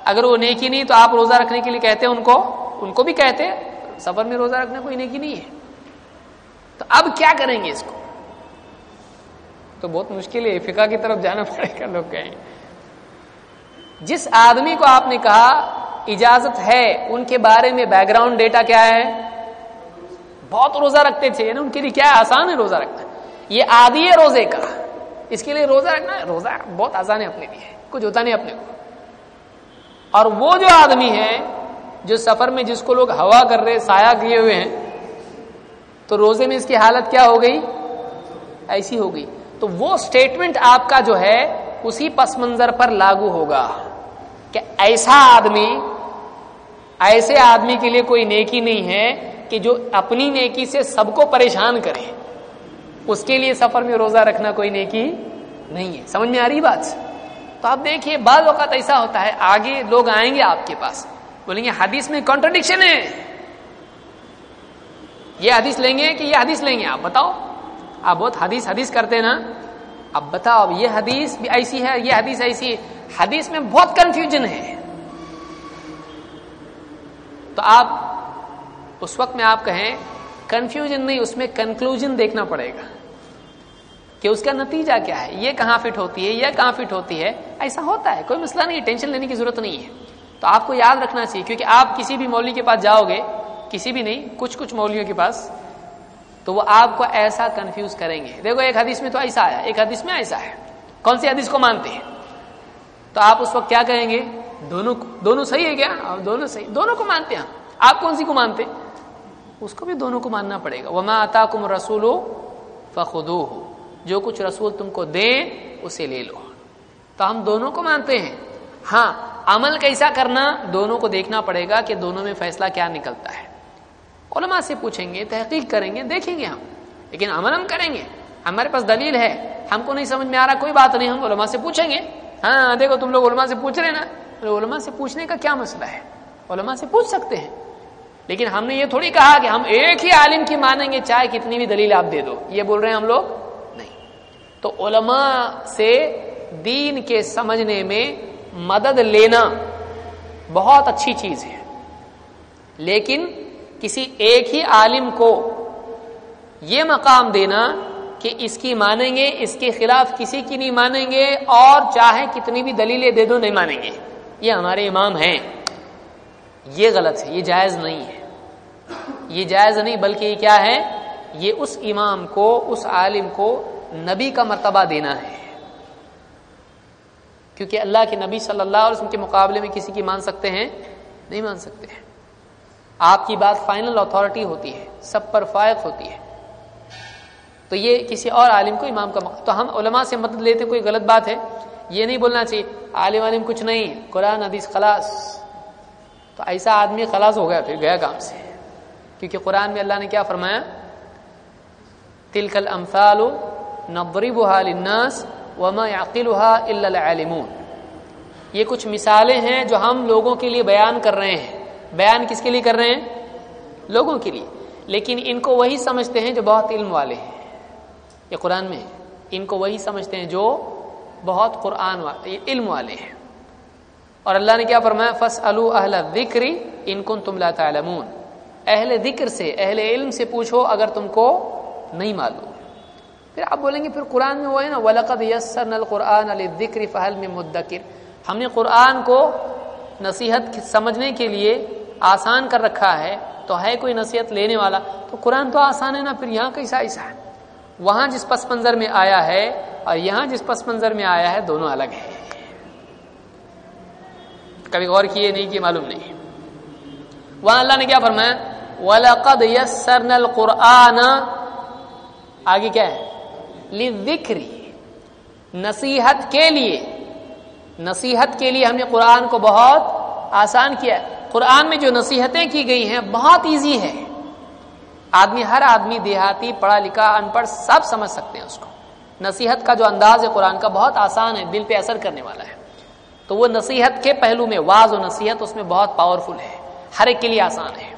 اگر وہ نیکی نہیں تو آپ روزہ رکھنے کے لیے کہتے ان کو بھی کہتے سفر میں روزہ رکھنا کوئی نیکی نہیں ہے. تو اب کیا کریں گے اس کو؟ تو بہت مشکل ہے، فقہ کی طرف جانا پڑے گا. لوگ کہیں جس آدمی کو آپ نے کہا اجازت ہے، ان کے بارے میں بیک گراؤنڈ ڈیٹا کیا ہے؟ بہت روزہ رکھتے تھے، یعنی ان کے لیے کیا ہے؟ آسان ہے روزہ رکھنا. یہ عادی ہے روزے کا، اس کے لیے روزہ رکھنا، روزہ بہت آسان ہے اپنے لیے، کچھ ہوتا نہیں اپنے کو. اور وہ جو آدمی ہے جو سفر میں جس کو لوگ ہوا کر رہے، سایہ کیے ہوئے ہیں، تو روزے میں اس کی حالت کیا ہو گئی؟ ایسی ہو گئی. تو وہ سٹیٹمنٹ آپ کا جو ہے اسی پس منظر پر لاگو ہوگا کہ ایسے آدمی کے لیے کوئی نیکی نہیں ہے کہ جو اپنی نیکی سے سب کو پریشان کرے. اس کے لیے سفر میں روزہ رکھنا کوئی نیکی نہیں ہے. سمجھ میں آ رہی بات؟ تو آپ دیکھیے بعض اوقات ایسا ہوتا ہے، آگے لوگ آئیں گے آپ کے پاس، بولیں گے حدیث میں کانٹرڈکشن ہے، یہ حدیث لیں گے کہ یہ حدیث لیں گے، آپ بتاؤ. آپ بہت حدیث کرتے ہیں نا، اب بتاؤ اب یہ حدیث بھی ایسی ہے، یہ حدیث ایسی ہے. حدیث میں بہت کنفیوژن ہے. تو آپ اس وقت میں آپ کہیں کنفیوژن نہیں، اس میں کنکلوژن دیکھنا پڑے گا کہ اس کا نتیجہ کیا ہے، یہ کہاں فٹ ہوتی ہے، یہ کہاں فٹ ہوتی ہے. ایسا ہوتا ہے، کوئی مسئلہ نہیں، ٹینشن لینے کی ضرورت نہیں ہے. تو آپ کو یاد رکھنا چاہیے، کیونکہ آپ کسی بھی مولوی کے پاس جاؤ گے، کسی بھی نہیں، کچھ مولویوں کے پاس، تو وہ آپ کو ایسا کنفیوز کریں گے. دیکھو ایک حدیث میں تو ایسا آیا، ایک حدیث میں ایسا ہے، کون سی حدیث کو مانتے ہیں؟ تو آپ اس وقت کیا کہیں گے؟ دونوں صحیح ہے کیا؟ دونوں صحیح، دونوں کو مانتے ہیں. آپ کون سی کو مانتے؟ اس کو بھی دونوں کو ماننا پڑے گا. وما آتاکم الرسول فخذوہ، جو کچھ رسول تم کو دیں اسے لے لو. تو ہم دونوں کو مانتے ہیں. ہاں عمل کیسا کرنا دونوں کو دیکھنا پڑے گا کہ دونوں میں فیصلہ کیا نکلتا ہے. علماء سے پوچھیں گے، تحقیق کریں گے، دیکھیں گے ہم، لیکن عمل ہم کریں گے. ہمارے پاس دلیل ہے، ہم کو نہیں سمجھ میں آ رہا کوئی بات نہیں، ہم علماء سے پوچھیں گے. ہاں دیکھو تم لوگ علماء سے پوچھ رہے ہیں نا، علماء سے پوچھنے کا کیا مسئلہ ہے؟ علماء سے پوچھ سکتے ہیں. لیکن ہم نے یہ تھوڑی کہا کہ ہم ایک ہی عالم کی مانیں گے چاہے کتنی بھی دلیل آپ دے دو، یہ بول رہے ہیں ہم لوگ نہیں. تو علماء سے دین کے سمجھنے میں مدد لینا بہت اچھی چیز ہے، لیکن کسی ایک ہی عالم کو یہ مقام دینا کہ اس کی مانیں گے، اس کے خلاف کسی کی نہیں مانیں گے، اور چاہے کتنی بھی دلیلیں دے دو نہیں مانیں گے، یہ ہمارے امام ہیں، یہ غلط ہے، یہ جائز نہیں ہے. یہ جائز نہیں، بلکہ یہ کیا ہے؟ یہ اس امام کو، اس عالم کو نبی کا مرتبہ دینا ہے. کیونکہ اللہ کے نبی صلی اللہ علیہ وسلم کے مقابلے میں کسی کی مان سکتے ہیں؟ نہیں مان سکتے ہیں. آپ کی بات فائنل اتھارٹی ہوتی ہے، سب پر فائق ہوتی ہے. تو یہ کسی اور عالم کو امام کا تو ہم علماء سے مدد لیتے کوئی غلط بات ہے؟ یہ نہیں بولنا چاہیے عالم کچھ نہیں، قرآن حدیث خلاص. تو ایسا آدمی خلاص ہو گیا، پھر گیا کام سے. کیونکہ قرآن میں اللہ نے کیا فرمایا؟ تلک الامثال نضربها للناس وما يعقلها الا العالمون. یہ کچھ مثالیں ہیں جو ہم لوگوں کے لیے بیان کر رہے ہیں. بیان کس کے لیے کر رہے ہیں؟ لوگوں کے لیے. لیکن ان کو وہی سمجھتے ہیں جو بہت علم والے ہیں. یہ قرآن میں ان کو وہی سمجھتے ہیں جو بہت قرآن والے علم والے ہیں. اور اللہ نے کیا فرمایا؟ فاسألوا اہل الذکر ان کنتم لا تعلمون. اہل ذکر سے، اہل علم سے پوچھو اگر تم کو نہیں معلوم. پھر آپ بولیں گے پھر قرآن میں وہ ہے نا وَلَقَدْ يَسَّرْنَا الْقُرْآنَ لِلذِّكْرِ فَهَلْ مِن مُدَّكِرٍ. ہم نے قرآن کو نصیحت سمجھنے کے لیے آسان کر رکھا ہے، تو ہے کوئی نصیحت لینے والا؟ تو قرآن تو آسان ہے نا، پھر یہاں کیسا ایسا ہے؟ وہاں جس پس منظر میں آیا ہے اور یہاں جس پس منظر میں آیا ہے دونوں الگ ہیں. کبھی غور کیے نہیں کہ معلوم نہیں. وہاں اللہ نے کیا فرمایا؟ وَلَقَدْ يَسَّرْنَا الْقُرْآنَ، آگے کیا ہے؟ لِلذِّکْرِ، نصیحت کے لیے، نصیحت کے لیے ہم نے قرآن کو بہت آسان کیا ہے۔ قرآن میں جو نصیحتیں کی گئی ہیں بہت ایزی ہے، ہر آدمی دیہاتی، پڑھا لکھا، ان پڑھ سب سمجھ سکتے ہیں اس کو۔ نصیحت کا جو انداز ہے قرآن کا بہت آسان ہے، دل پہ اثر کرنے والا ہے۔ تو وہ نصیحت کے پہلو میں واعظ و نصیحت اس میں بہت پاورفل ہے، ہر ایک کے لیے آسان ہے۔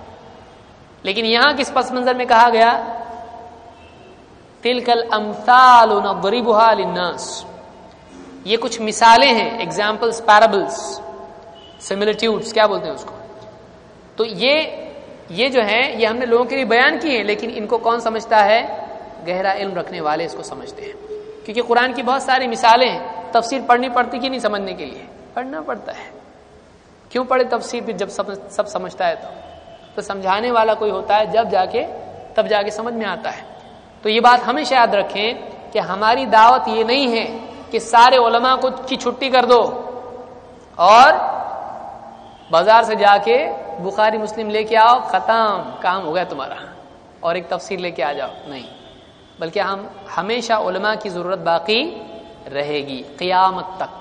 لیکن یہاں کس پس منظر میں کہا گیا؟ تلک الامثال نضربها للناس، یہ کچھ مثالیں ہیں، ایگزامپلس، پیرابلس، سملٹیوڈز کیا بولتے ہیں اس کو۔ تو یہ جو ہے یہ ہم نے لوگوں کے لیے بیان کی ہیں، لیکن ان کو کون سمجھتا ہے؟ گہرا علم رکھنے والے اس کو سمجھتے ہیں، کیونکہ قرآن کی بہت ساری مثالیں ہیں۔ تفسیر پڑھنی پڑتی کہ نہیں سمجھنے کے لیے؟ پڑھنا پڑتا ہے۔ کیوں پڑھے تفسیر پھر جب سب سمجھتا ہے تو سمجھانے والا کوئی ہوتا ہے، تب جا کے سمجھ میں آتا ہے۔ تو یہ بات ہمیشہ یاد رکھیں کہ ہماری دعوت یہ نہیں ہے کہ سارے علماء کی چھٹی کر دو اور بازار سے جا کے بخاری مسلم لے کے آؤ، ختم، کام ہو گیا تمہارا، اور ایک تفسیر لے کے آ جاؤ، نہیں، بلکہ ہم ہمیشہ علماء کی ضرورت باقی رہے گی قیامت تک۔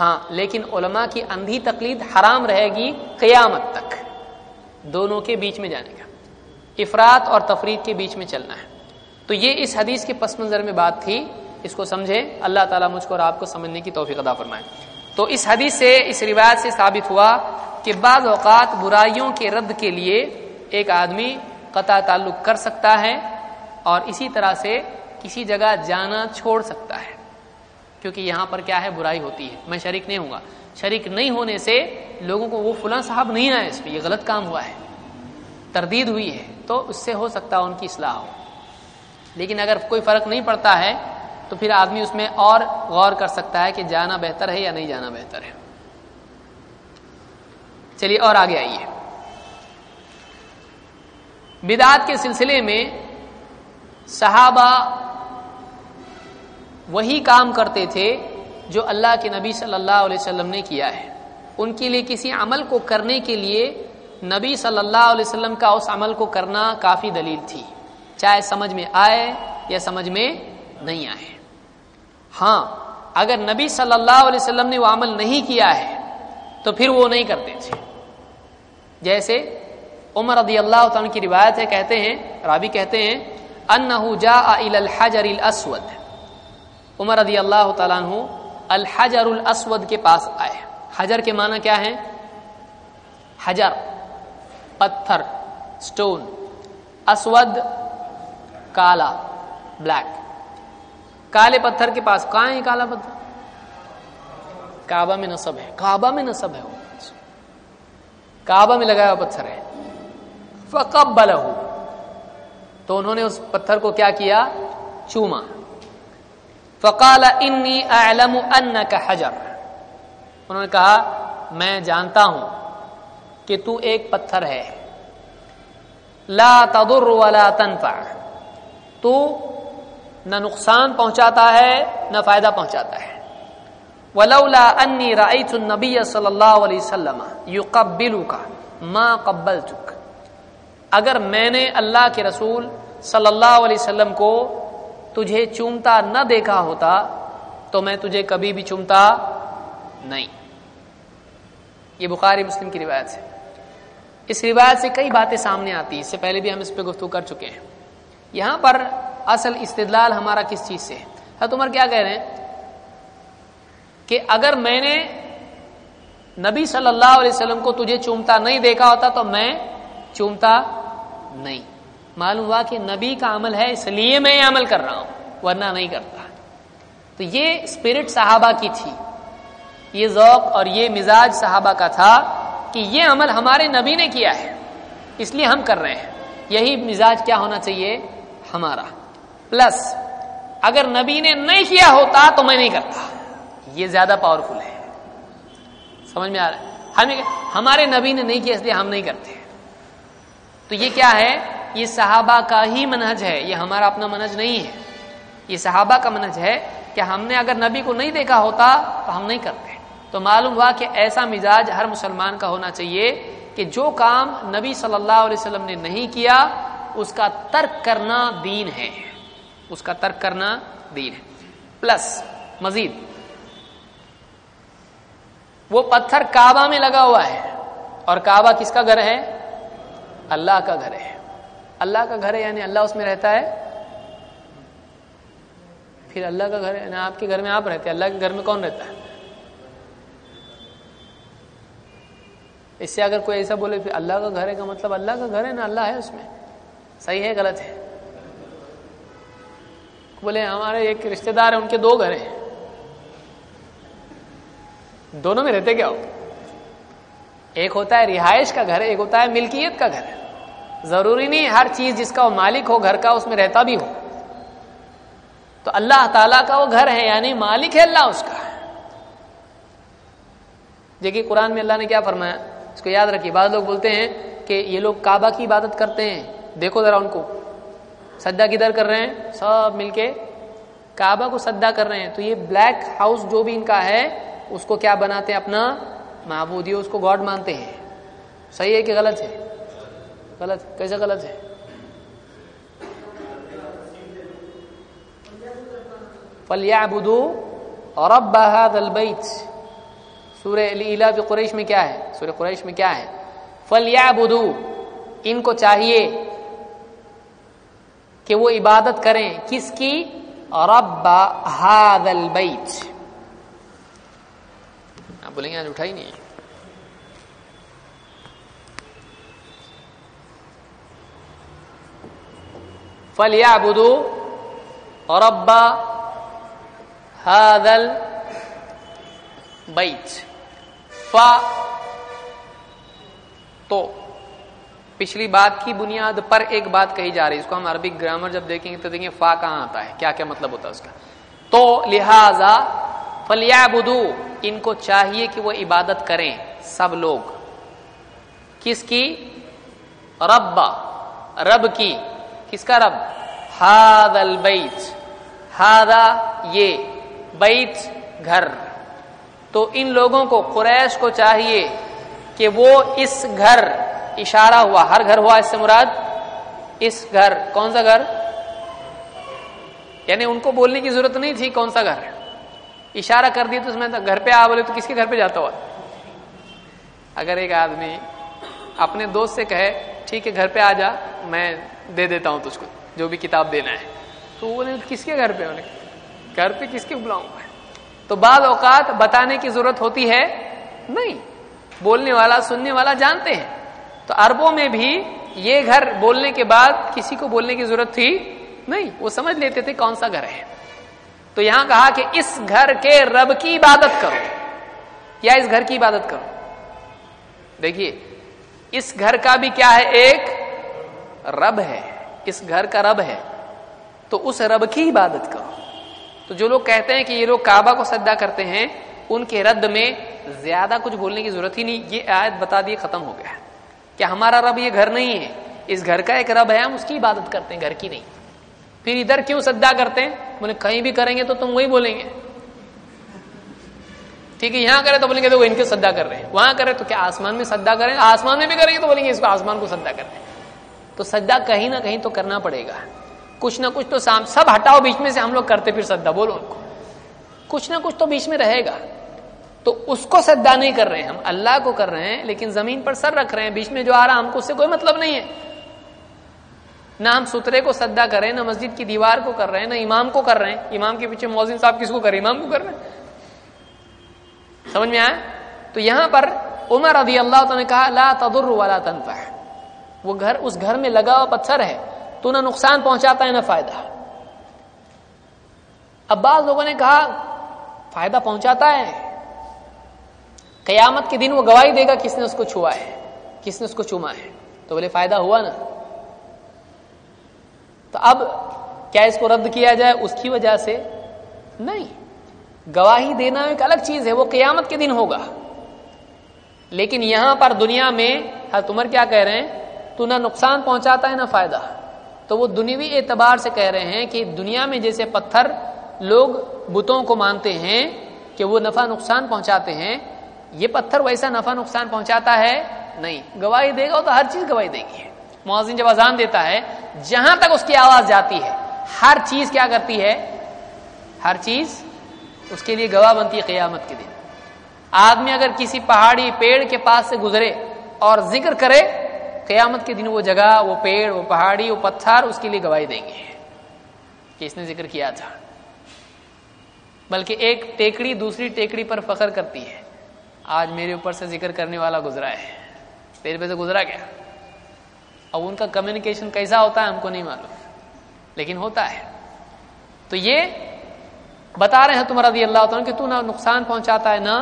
ہاں، لیکن علماء کی اندھی تقلید حرام رہے گی قیامت تک، دونوں کے بیچ میں جانے کا، افراط اور تفریط کے بیچ میں چلنا ہے۔ تو یہ اس حدیث کے پس منظر میں بات تھی، اس کو سمجھیں۔ اللہ تعالیٰ مجھ کو اور آپ کو سمجھنے کی توفیق عطا فرمائے۔ تو اس حدیث سے، اس روایت سے ثابت ہوا کہ بعض اوقات برائیوں کے رد کے لیے ایک آدمی قطع تعلق کر سکتا ہے، اور اسی طرح سے کسی جگہ جانا چھوڑ سکتا ہے، کیونکہ یہاں پر کیا ہے؟ برائی ہوتی ہے، میں شریک نہیں ہوں گا۔ شریک نہیں ہونے سے لوگوں کو وہ فلاں صاحب نہیں آئے، اس پہ یہ غلط کام ہوا ہے، تردید ہوئی ہے، تو اس سے ہو سکتا ہے ان کی اصلاح ہو۔ لیکن اگر کوئی فرق نہیں پڑتا ہے تو پھر آدمی اس میں اور غور کر سکتا ہے کہ جانا بہتر ہے یا نہیں جانا بہتر ہے۔ چلیے اور آگے آئیے۔ بدعات کے سلسلے میں صحابہ وہی کام کرتے تھے جو اللہ کے نبی صلی اللہ علیہ وسلم نے کیا ہے۔ ان کے لیے کسی عمل کو کرنے کے لیے نبی صلی اللہ علیہ وسلم کا اس عمل کو کرنا کافی دلیل تھی، چاہے سمجھ میں آئے یا سمجھ میں نہیں آئے۔ ہاں، اگر نبی صلی اللہ علیہ وسلم نے وہ عمل نہیں کیا ہے تو پھر وہ نہیں کرتے تھے۔ جیسے عمر رضی اللہ تعالیٰ کی روایت ہے، کہتے ہیں، راوی کہتے ہیں انہ جاء الی الحجر الاسود، عمر رضی اللہ تعالیٰ عنہ الحجر الاسود کے پاس آئے۔ حجر کے معنی کیا ہے؟ حجر پتھر، سٹون، اسود کالا، بلیک، کالے پتھر کے پاس۔ کہاں ہے کالا پتھر؟ کعبہ میں نصب ہے، کعبہ میں نصب ہے، وہ کعبہ میں لگایا ہوا پتھر ہے۔ فقبلہ، تو انہوں نے اس پتھر کو کیا کیا؟ چوما۔ فقال انی اعلم انک حجر، انہوں نے کہا میں جانتا ہوں کہ تو ایک پتھر ہے، لا تضر ولا تنفع، تو نہ نقصان پہنچاتا ہے نہ فائدہ پہنچاتا ہے۔ ولولا انی رأیت النبی صلی اللہ علیہ وسلم یقبلک ما قبلتک، اگر میں نے اللہ کے رسول صلی اللہ علیہ وسلم کو تجھے چومتا نہ دیکھا ہوتا تو میں تجھے کبھی بھی چومتا نہیں۔ یہ بخاری مسلم کی روایت ہے۔ اس روایت سے کئی باتیں سامنے آتی ہیں، اس سے پہلے بھی ہم اس پہ گفتگو کر چکے ہیں۔ یہاں پر اصل استدلال ہمارا کس چیز سے ہے؟ حضرت عمر کیا کہہ رہے ہیں کہ اگر میں نے نبی صلی اللہ علیہ وسلم کو تجھے چومتا نہیں دیکھا ہوتا تو میں چومتا نہیں۔ معلوم ہوا کہ نبی کا عمل ہے اس لیے میں یہ عمل کر رہا ہوں، ورنہ نہیں کرتا۔ تو یہ اسپرٹ صحابہ کی تھی، یہ ذوق اور یہ مزاج صحابہ کا تھا کہ یہ عمل ہمارے نبی نے کیا ہے اس لیے ہم کر رہے ہیں۔ یہی مزاج کیا ہونا چاہیے ہمارا۔ پلس اگر نبی نے نہیں کیا ہوتا تو میں نہیں کرتا، یہ زیادہ پاورفل ہے۔ سمجھ میں آ رہا ہے؟ ہمارے نبی نے نہیں کیا اس لیے ہم نہیں کرتے۔ تو یہ کیا ہے؟ یہ صحابہ کا ہی منہج ہے، یہ ہمارا اپنا منہج نہیں ہے۔ یہ صحابہ کا منہج ہے کہ ہم نے اگر نبی کو نہیں دیکھا ہوتا تو ہم نہیں کرتے۔ تو معلوم ہوا کہ ایسا مزاج ہر مسلمان کا ہونا چاہیے کہ جو کام نبی صلی اللہ علیہ وسلم نے نہیں کیا اس کا ترک کرنا دین ہے، اس کا ترک کرنا دین ہے۔ پلس مزید وہ پتھر کعبہ میں لگا ہوا ہے، اور کعبہ کس کا گھر ہے؟ اللہ کا گھر ہے۔ اللہ کا گھر ہے یعنی اللہ اس میں رہتا ہے، پھر اللہ کا گھر ہے یعنی آپ کے گھر میں آپ رہتے ہیں، اللہ کے گھر میں کون رہتا ہے؟ اس سے اگر کوئی ایسا بولے پھر اللہ کا گھر ہے کا مطلب اللہ کا گھر ہے نا، اللہ ہے اس میں، صحیح ہے غلط ہے؟ بولے ہمارے ایک رشتہ دار ہیں ان کے 2 گھر ہیں، دونوں میں رہتے کیا ہو؟ ایک ہوتا ہے رہائش کا گھر، ایک ہوتا ہے ملکیت کا گھر۔ ضروری نہیں ہر چیز جس کا وہ مالک ہو گھر کا اس میں رہتا بھی ہو۔ تو اللہ تعالیٰ کا وہ گھر ہے یعنی مالک ہے اللہ اس کا۔ دیکھیے قرآن میں اللہ نے کیا فرمایا، اس کو یاد رکھیے۔ بعض لوگ بولتے ہیں کہ یہ لوگ کعبہ کی عبادت کرتے ہیں، دیکھو ذرا ان کو سجدہ کدھر کر رہے ہیں، سب مل کے کعبہ کو سجدہ کر رہے ہیں۔ تو یہ بلیک ہاؤس جو بھی ان کا ہے اس کو کیا بناتے ہیں؟ اپنا معبود، یہ اس کو گاڈ مانتے ہیں۔ صحیح ہے کہ غلط ہے؟ غلط۔ کیسے غلط ہے؟ فَلْيَعْبُدُوا رَبَّ هَذَا الْبَيْتِ، سورہ الإِيلَافِ قریش میں کیا ہے؟ سورہ قریش میں کیا ہے؟ فَلْيَعْبُدُوا، ان کو چاہیے کہ وہ عبادت کریں، کس کی؟ رب هذا البیت۔ آپ بولیں گے آج اٹھا ہی نہیں ہے۔ فَلْيَعْبُدُوا رَبَّ هَذَا البیت۔ تو پچھلی بات کی بنیاد پر ایک بات کہی جا رہی ہے، اس کو ہم عربک گرامر جب دیکھیں گے تو دیکھیں گے فا کہاں آتا ہے، کیا کیا مطلب ہوتا ہے اس کا۔ تو لہذا فَلْيَعْبُدُوا، ان کو چاہیے کہ وہ عبادت کریں سب لوگ، کس کی؟ رب کی۔ کس کا رب؟ هَذَا الْبَيْتِ، هَذَا یہ، بیت گھر۔ تو ان لوگوں کو، قریش کو چاہیے کہ وہ اس گھر، اشارہ ہوا ہر گھر ہوا، اس سے مراد اس گھر، کون سا گھر؟ یعنی ان کو بولنے کی ضرورت نہیں تھی کون سا گھر، اشارہ کر دیا تو اس میں گھر پہ آ بولے تو کس کے گھر پہ جاتا ہوا؟ اگر ایک آدمی اپنے دوست سے کہے ٹھیک ہے گھر پہ آ جا میں دے دیتا ہوں تجھ کو جو بھی کتاب دینا ہے، تو وہ کس کے گھر پہ ہونے، گھر پہ کس کے بلاؤں گا؟ تو بعض اوقات بتانے کی ضرورت ہوتی ہے نہیں، بولنے والا سننے والا جانتے ہیں۔ تو عربوں میں بھی یہ گھر بولنے کے بعد کسی کو بولنے کی ضرورت تھی نہیں، وہ سمجھ لیتے تھے کون سا گھر ہے۔ تو یہاں کہا کہ اس گھر کے رب کی عبادت کرو، یا اس گھر کی عبادت کرو۔ دیکھیے اس گھر کا بھی کیا ہے؟ ایک رب ہے، اس گھر کا رب ہے، تو اس رب کی عبادت کرو۔ تو جو لوگ کہتے ہیں کہ یہ لوگ کعبہ کو سجدہ کرتے ہیں، ان کے رد میں زیادہ کچھ بولنے کی ضرورت ہی نہیں، یہ آیت بتا دی ختم ہو گیا کہ ہمارا رب یہ گھر نہیں ہے، اس گھر کا ایک رب ہے، ہم اس کی عبادت کرتے ہیں، گھر کی نہیں۔ پھر ادھر کیوں سجدہ کرتے ہیں؟ بولے کہیں بھی کریں گے تو تم وہی بولیں گے، ٹھیک ہے یہاں کرے تو بولیں گے تو وہ ان کے سجدہ کر رہے ہیں، وہاں کرے تو کیا آسمان میں سجدہ کریں، آسمان میں بھی کریں گے تو بولیں گے اس کو آسمان کو سجدہ کرتے ہیں۔ تو سجدہ کہیں نہ کہیں تو کرنا پڑے گا، کچھ نہ کچھ تو سب ہٹاؤ بیچ میں سے، ہم لوگ کرتے پھر سجدہ، بولو ان کو کچھ نہ کچھ تو بیچ میں رہے گا۔ تو اس کو سجدہ نہیں کر رہے ہیں ہم، اللہ کو کر رہے ہیں، لیکن زمین پر سر رکھ رہے ہیں، بیچ میں جو آ رہا ہم کو اس سے کوئی مطلب نہیں ہے۔ نہ ہم سترے کو سجدہ کر رہے ہیں، نہ مسجد کی دیوار کو کر رہے ہیں، نہ امام کو کر رہے ہیں۔ امام کے پیچھے مؤذن صاحب کس کو کر رہے ہیں؟ امام کو کر رہے ہیں۔ سمجھ میں آیا؟ تو یہاں پر عمر رضی اللہ عنہ نے کہا لا تضر ولا تنفع، وہ گھر اس گھر میں لگا ہوا پتھر ہے، تو نہ نقصان پہنچاتا ہے نہ فائدہ۔ اب بعض لوگوں نے کہا فائدہ پہنچاتا ہے، قیامت کے دن وہ گواہی دے گا کس نے اس کو چھوا ہے، کس نے اس کو چوما ہے، تو بولے فائدہ ہوا نا۔ تو اب کیا اس کو رد کیا جائے اس کی وجہ سے؟ نہیں، گواہی دینا ایک الگ چیز ہے، وہ قیامت کے دن ہوگا، لیکن یہاں پر دنیا میں حضرت عمر کیا کہہ رہے ہیں؟ تو نہ نقصان پہنچاتا ہے نہ فائدہ۔ تو وہ دنیوی اعتبار سے کہہ رہے ہیں کہ دنیا میں جیسے پتھر لوگ بتوں کو مانتے ہیں کہ وہ نفع نقصان پہنچاتے ہیں، یہ پتھر ویسا نفع نقصان پہنچاتا ہے نہیں، گواہی دے گا تو ہر چیز گواہی دے گی. مؤذن جب اذان دیتا ہے جہاں تک اس کی آواز جاتی ہے ہر چیز کیا کرتی ہے؟ ہر چیز اس کے لیے گواہ بنتی ہے قیامت کے دن. آدمی اگر کسی پہاڑی پیڑ کے پاس سے گزرے اور ذکر کرے، قیامت کے دن وہ جگہ، وہ پیڑ، وہ پہاڑی، وہ پتھر اس کے لیے گواہی دیں گے کہ اس نے ذکر کیا تھا. بلکہ ایک ٹیکڑی دوسری ٹیکڑی پر فخر کرتی ہے، آج میرے اوپر سے ذکر کرنے والا گزرا ہے، تیرے پہ سے گزرا گیا. اب ان کا کمیونیکیشن کیسا ہوتا ہے ہم کو نہیں معلوم، لیکن ہوتا ہے. تو یہ بتا رہے ہیں تم رضی اللہ عنہ کہ تو نہ نقصان پہنچاتا ہے نہ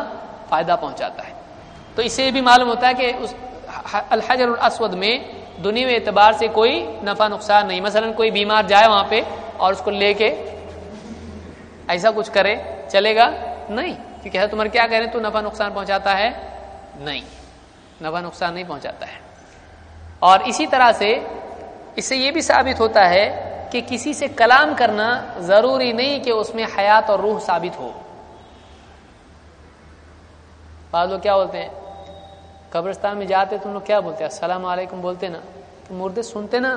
فائدہ پہنچاتا ہے. تو اس سے یہ بھی معلوم ہوتا ہے کہ اس الحجر الاسود میں دنیاوی اعتبار سے کوئی نفع نقصان نہیں. مثلا کوئی بیمار جائے وہاں پہ اور اس کو لے کے ایسا کچھ کرے، چلے گا نہیں، کیونکہ حضرت عمر کیا کہہ رہے ہیں؟ تو نفع نقصان پہنچاتا ہے؟ نہیں، نفع نقصان نہیں پہنچاتا ہے. اور اسی طرح سے اس سے یہ بھی ثابت ہوتا ہے کہ کسی سے کلام کرنا ضروری نہیں کہ اس میں حیات اور روح ثابت ہو. بعض لوگ کیا بولتے ہیں قبرستان میں جاتے تم لوگ کیا بولتے ہیں؟ السلام علیکم بولتے نا. تو مردے سنتے نا،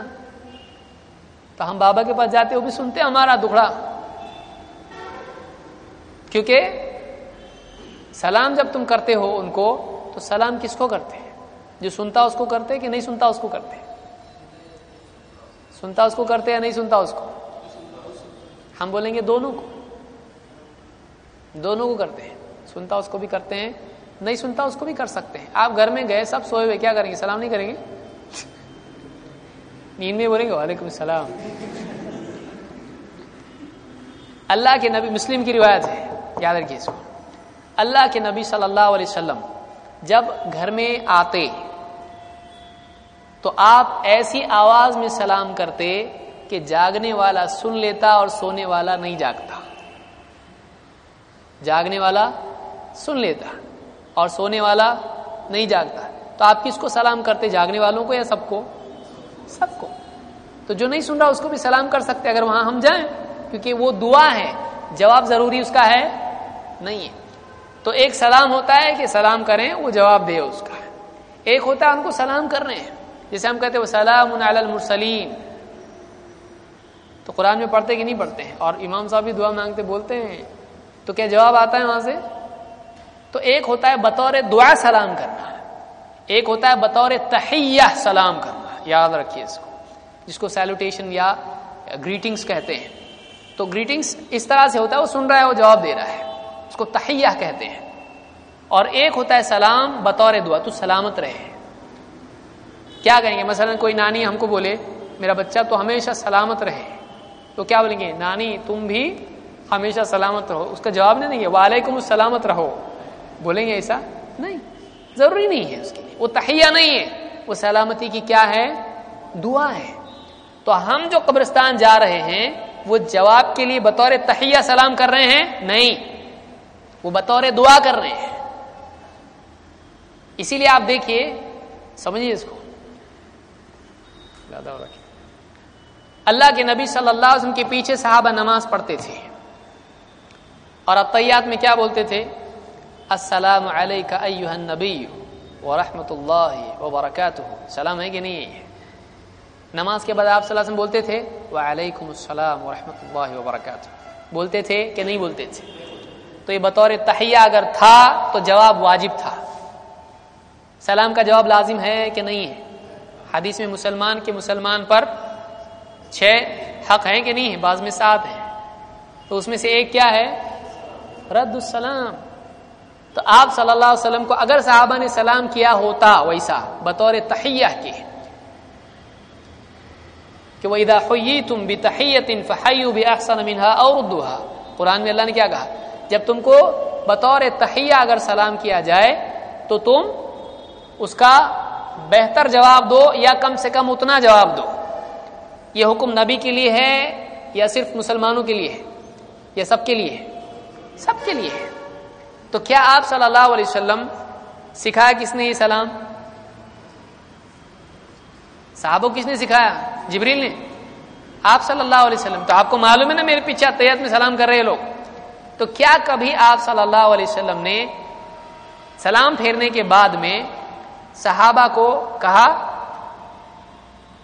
تو ہم بابا کے پاس جاتے وہ بھی سنتے ہمارا دکھڑا. کیونکہ سلام جب تم کرتے ہو ان کو تو سلام کس کو کرتے ہیں؟ جو سنتا اس کو کرتے کہ نہیں سنتا اس کو کرتے؟ سنتا اس کو کرتے یا نہیں سنتا اس کو؟ ہم بولیں گے دونوں کو، دونوں کو کرتے ہیں. سنتا اس کو بھی کرتے ہیں، نہیں سنتا اس کو بھی کر سکتے ہیں. آپ گھر میں گئے سب سوئے ہوئے، کیا کریں گے؟ سلام نہیں کریں گے؟ نیند میں بولیں گے وعلیکم السلام. اللہ کے نبی، مسلم کی روایت ہے، یاد رکھیے اس کو، اللہ کے نبی صلی اللہ علیہ وسلم جب گھر میں آتے تو آپ ایسی آواز میں سلام کرتے کہ جاگنے والا سن لیتا اور سونے والا نہیں جاگتا. جاگنے والا سن لیتا اور سونے والا نہیں جاگتا. تو آپ کس کو سلام کرتے؟ جاگنے والوں کو یا سب کو؟ سب کو. تو جو نہیں سن رہا اس کو بھی سلام کر سکتے اگر وہاں ہم جائیں، کیونکہ وہ دعا ہے، جواب ضروری اس کا ہے نہیں ہے. تو ایک سلام ہوتا ہے کہ سلام کریں وہ جواب دے اس کا، ایک ہوتا ہے ہم کو سلام کر رہے ہیں، جیسے ہم کہتے ہیں وسلام علی المرسلین. تو قرآن میں پڑھتے کہ نہیں پڑھتے ہیں؟ اور امام صاحب بھی دعا مانگتے بولتے ہیں، تو کیا جواب آتا ہے وہاں سے؟ تو ایک ہوتا ہے بطور دعا سلام کرنا، ایک ہوتا ہے بطور تحیہ سلام کرنا. یاد رکھیے اس کو، جس کو سیلوٹیشن یا گریٹنگز کہتے ہیں. تو گریٹنگز اس طرح سے ہوتا ہے، وہ سن رہا ہے وہ جواب دے رہا ہے، اس کو تحیہ کہتے ہیں. اور ایک ہوتا ہے سلام بطور دعا، تو سلامت رہے. کیا کہیں گے؟ مثلا کوئی نانی ہم کو بولے میرا بچہ تو ہمیشہ سلامت رہے، تو کیا بولیں گے؟ نانی تم بھی ہمیشہ سلامت رہو. اس کا جواب نہیں دیں گے وعلیکم السلامت رہو، بولیں گے ایسا؟ نہیں، ضروری نہیں ہے اس کے لیے، وہ تحیہ نہیں ہے، وہ سلامتی کی کیا ہے؟ دعا ہے. تو ہم جو قبرستان جا رہے ہیں وہ جواب کے لیے بطور تحیہ سلام کر رہے ہیں؟ نہیں، وہ بطور دعا کر رہے ہیں. اسی لیے آپ دیکھیے، سمجھیے اس کو، اللہ کے نبی صلی اللہ علیہ وسلم کے پیچھے صحابہ نماز پڑھتے تھے اور التحیات میں کیا بولتے تھے؟ السلام علیک ایھا النبی ورحمۃ اللہ وبرکاتہ. سلام ہے کہ نہیں ہے؟ نماز کے بعد آپ صلی اللہ علیہ وسلم بولتے تھے وعلیکم السلام ورحمۃ اللہ وبرکاتہ، بولتے تھے کہ نہیں بولتے تھے؟ تو یہ بطور تحیہ اگر تھا تو جواب واجب تھا. سلام کا جواب لازم ہے کہ نہیں ہے؟ حدیث میں مسلمان پر 6 حق ہیں کہ نہیں ہے؟ بعض میں 7 ہیں. تو اس میں سے ایک کیا ہے؟ رد السلام. تو آپ صلی اللہ علیہ وسلم کو اگر صحابہ نے سلام کیا ہوتا ویسا بطور تحیہ کے کہ وَإِذَا حُيِّيتُم بِتَحِيَّةٍ فَحَيُّوا بِأَحْسَنَ مِنْهَا أَوْ رُدُّوهَا. قرآن میں اللہ نے کیا کہا؟ جب تم کو بطور تحیہ اگر سلام کیا جائے تو تم اس کا بہتر جواب دو یا کم سے کم اتنا جواب دو. یہ حکم نبی کے لیے ہے یا صرف مسلمانوں کے لیے ہے یا سب کے لیے ہے؟ سب کے لیے ہے. تو کیا آپ صلی اللہ علیہ وسلم سکھایا کس نے یہ سلام؟ صحابوں کس نے سکھایا؟ جبریل نے. آپ صلی اللہ علیہ وسلم، تو آپ کو معلوم ہے نا میرے پیچھے تحیات میں سلام کر رہے لوگ. تو کیا کبھی آپ صلی اللہ علیہ وسلم نے سلام پھیرنے کے بعد میں صحابہ کو کہا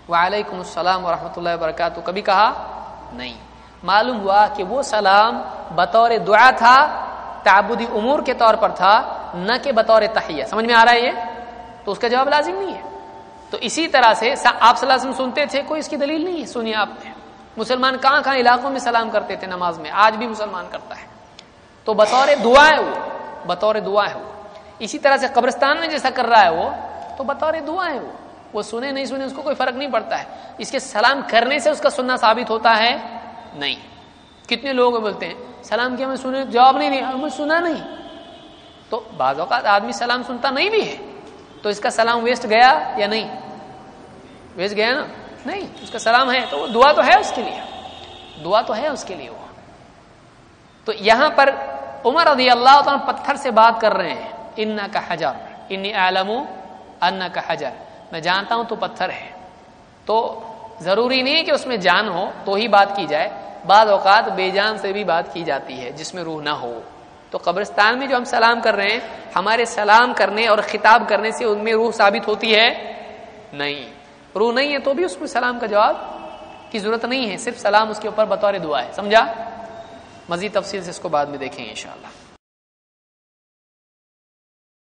وعلیکم السلام ورحمۃ اللہ وبرکاتہ کبھی کہا نہیں. معلوم ہوا کہ وہ سلام بطور دعا تھا، تعبدی امور کے طور پر تھا، نہ کہ بطور تحیہ. سمجھ میں آ رہا ہے یہ؟ تو اس کا جواب لازم نہیں ہے. تو اسی طرح سے آپ صلی اللہ علیہ وسلم سنتے تھے، کوئی اس کی دلیل نہیں ہے. سنیے آپ نے مسلمان کہاں کہاں علاقوں میں سلام کرتے تھے نماز میں، آج بھی مسلمان کرتا ہے. تو بطور دعا ہے، وہ بطور دعا ہے. اسی طرح سے قبرستان میں جیسا کر رہا ہے وہ تو بطور دعا ہے. وہ سنے نہیں سنے اس کو کوئی فرق نہیں پڑتا ہے. اس کے سلام کرنے سے اس کا سننا ثابت ہوتا ہے نہیں. کتنے لوگ بولتے ہیں سلام کیا میں سنے جواب نہیں دیا، میں سنا نہیں. تو بعض اوقات آدمی سلام سنتا نہیں بھی ہے تو اس کا سلام ویسٹ گیا یا نہیں؟ ویسٹ گیا نا؟ نہیں. اس کا سلام ہے تو وہ دعا تو ہے اس کے لیے، دعا تو ہے اس کے لیے وہ. تو یہاں پر عمر رضی اللہ تعالیٰ پتھر سے بات کر رہے ہیں. انک حجر انی اعلم انک حجر، میں جانتا ہوں تو پتھر ہے. تو ضروری نہیں کہ اس میں جان ہو تو ہی بات کی جائے. بعض اوقات بے جان سے بھی بات کی جاتی ہے جس میں روح نہ ہو. تو قبرستان میں جو ہم سلام کر رہے ہیں، ہمارے سلام کرنے اور خطاب کرنے سے ان میں روح ثابت ہوتی ہے نہیں. روح نہیں ہے تو بھی اس میں سلام کا جواب کی ضرورت نہیں ہے، صرف سلام اس کے اوپر بطور دعا ہے. سمجھا؟ مزید تفصیل سے اس کو بعد میں دیکھیں گے انشاءاللہ.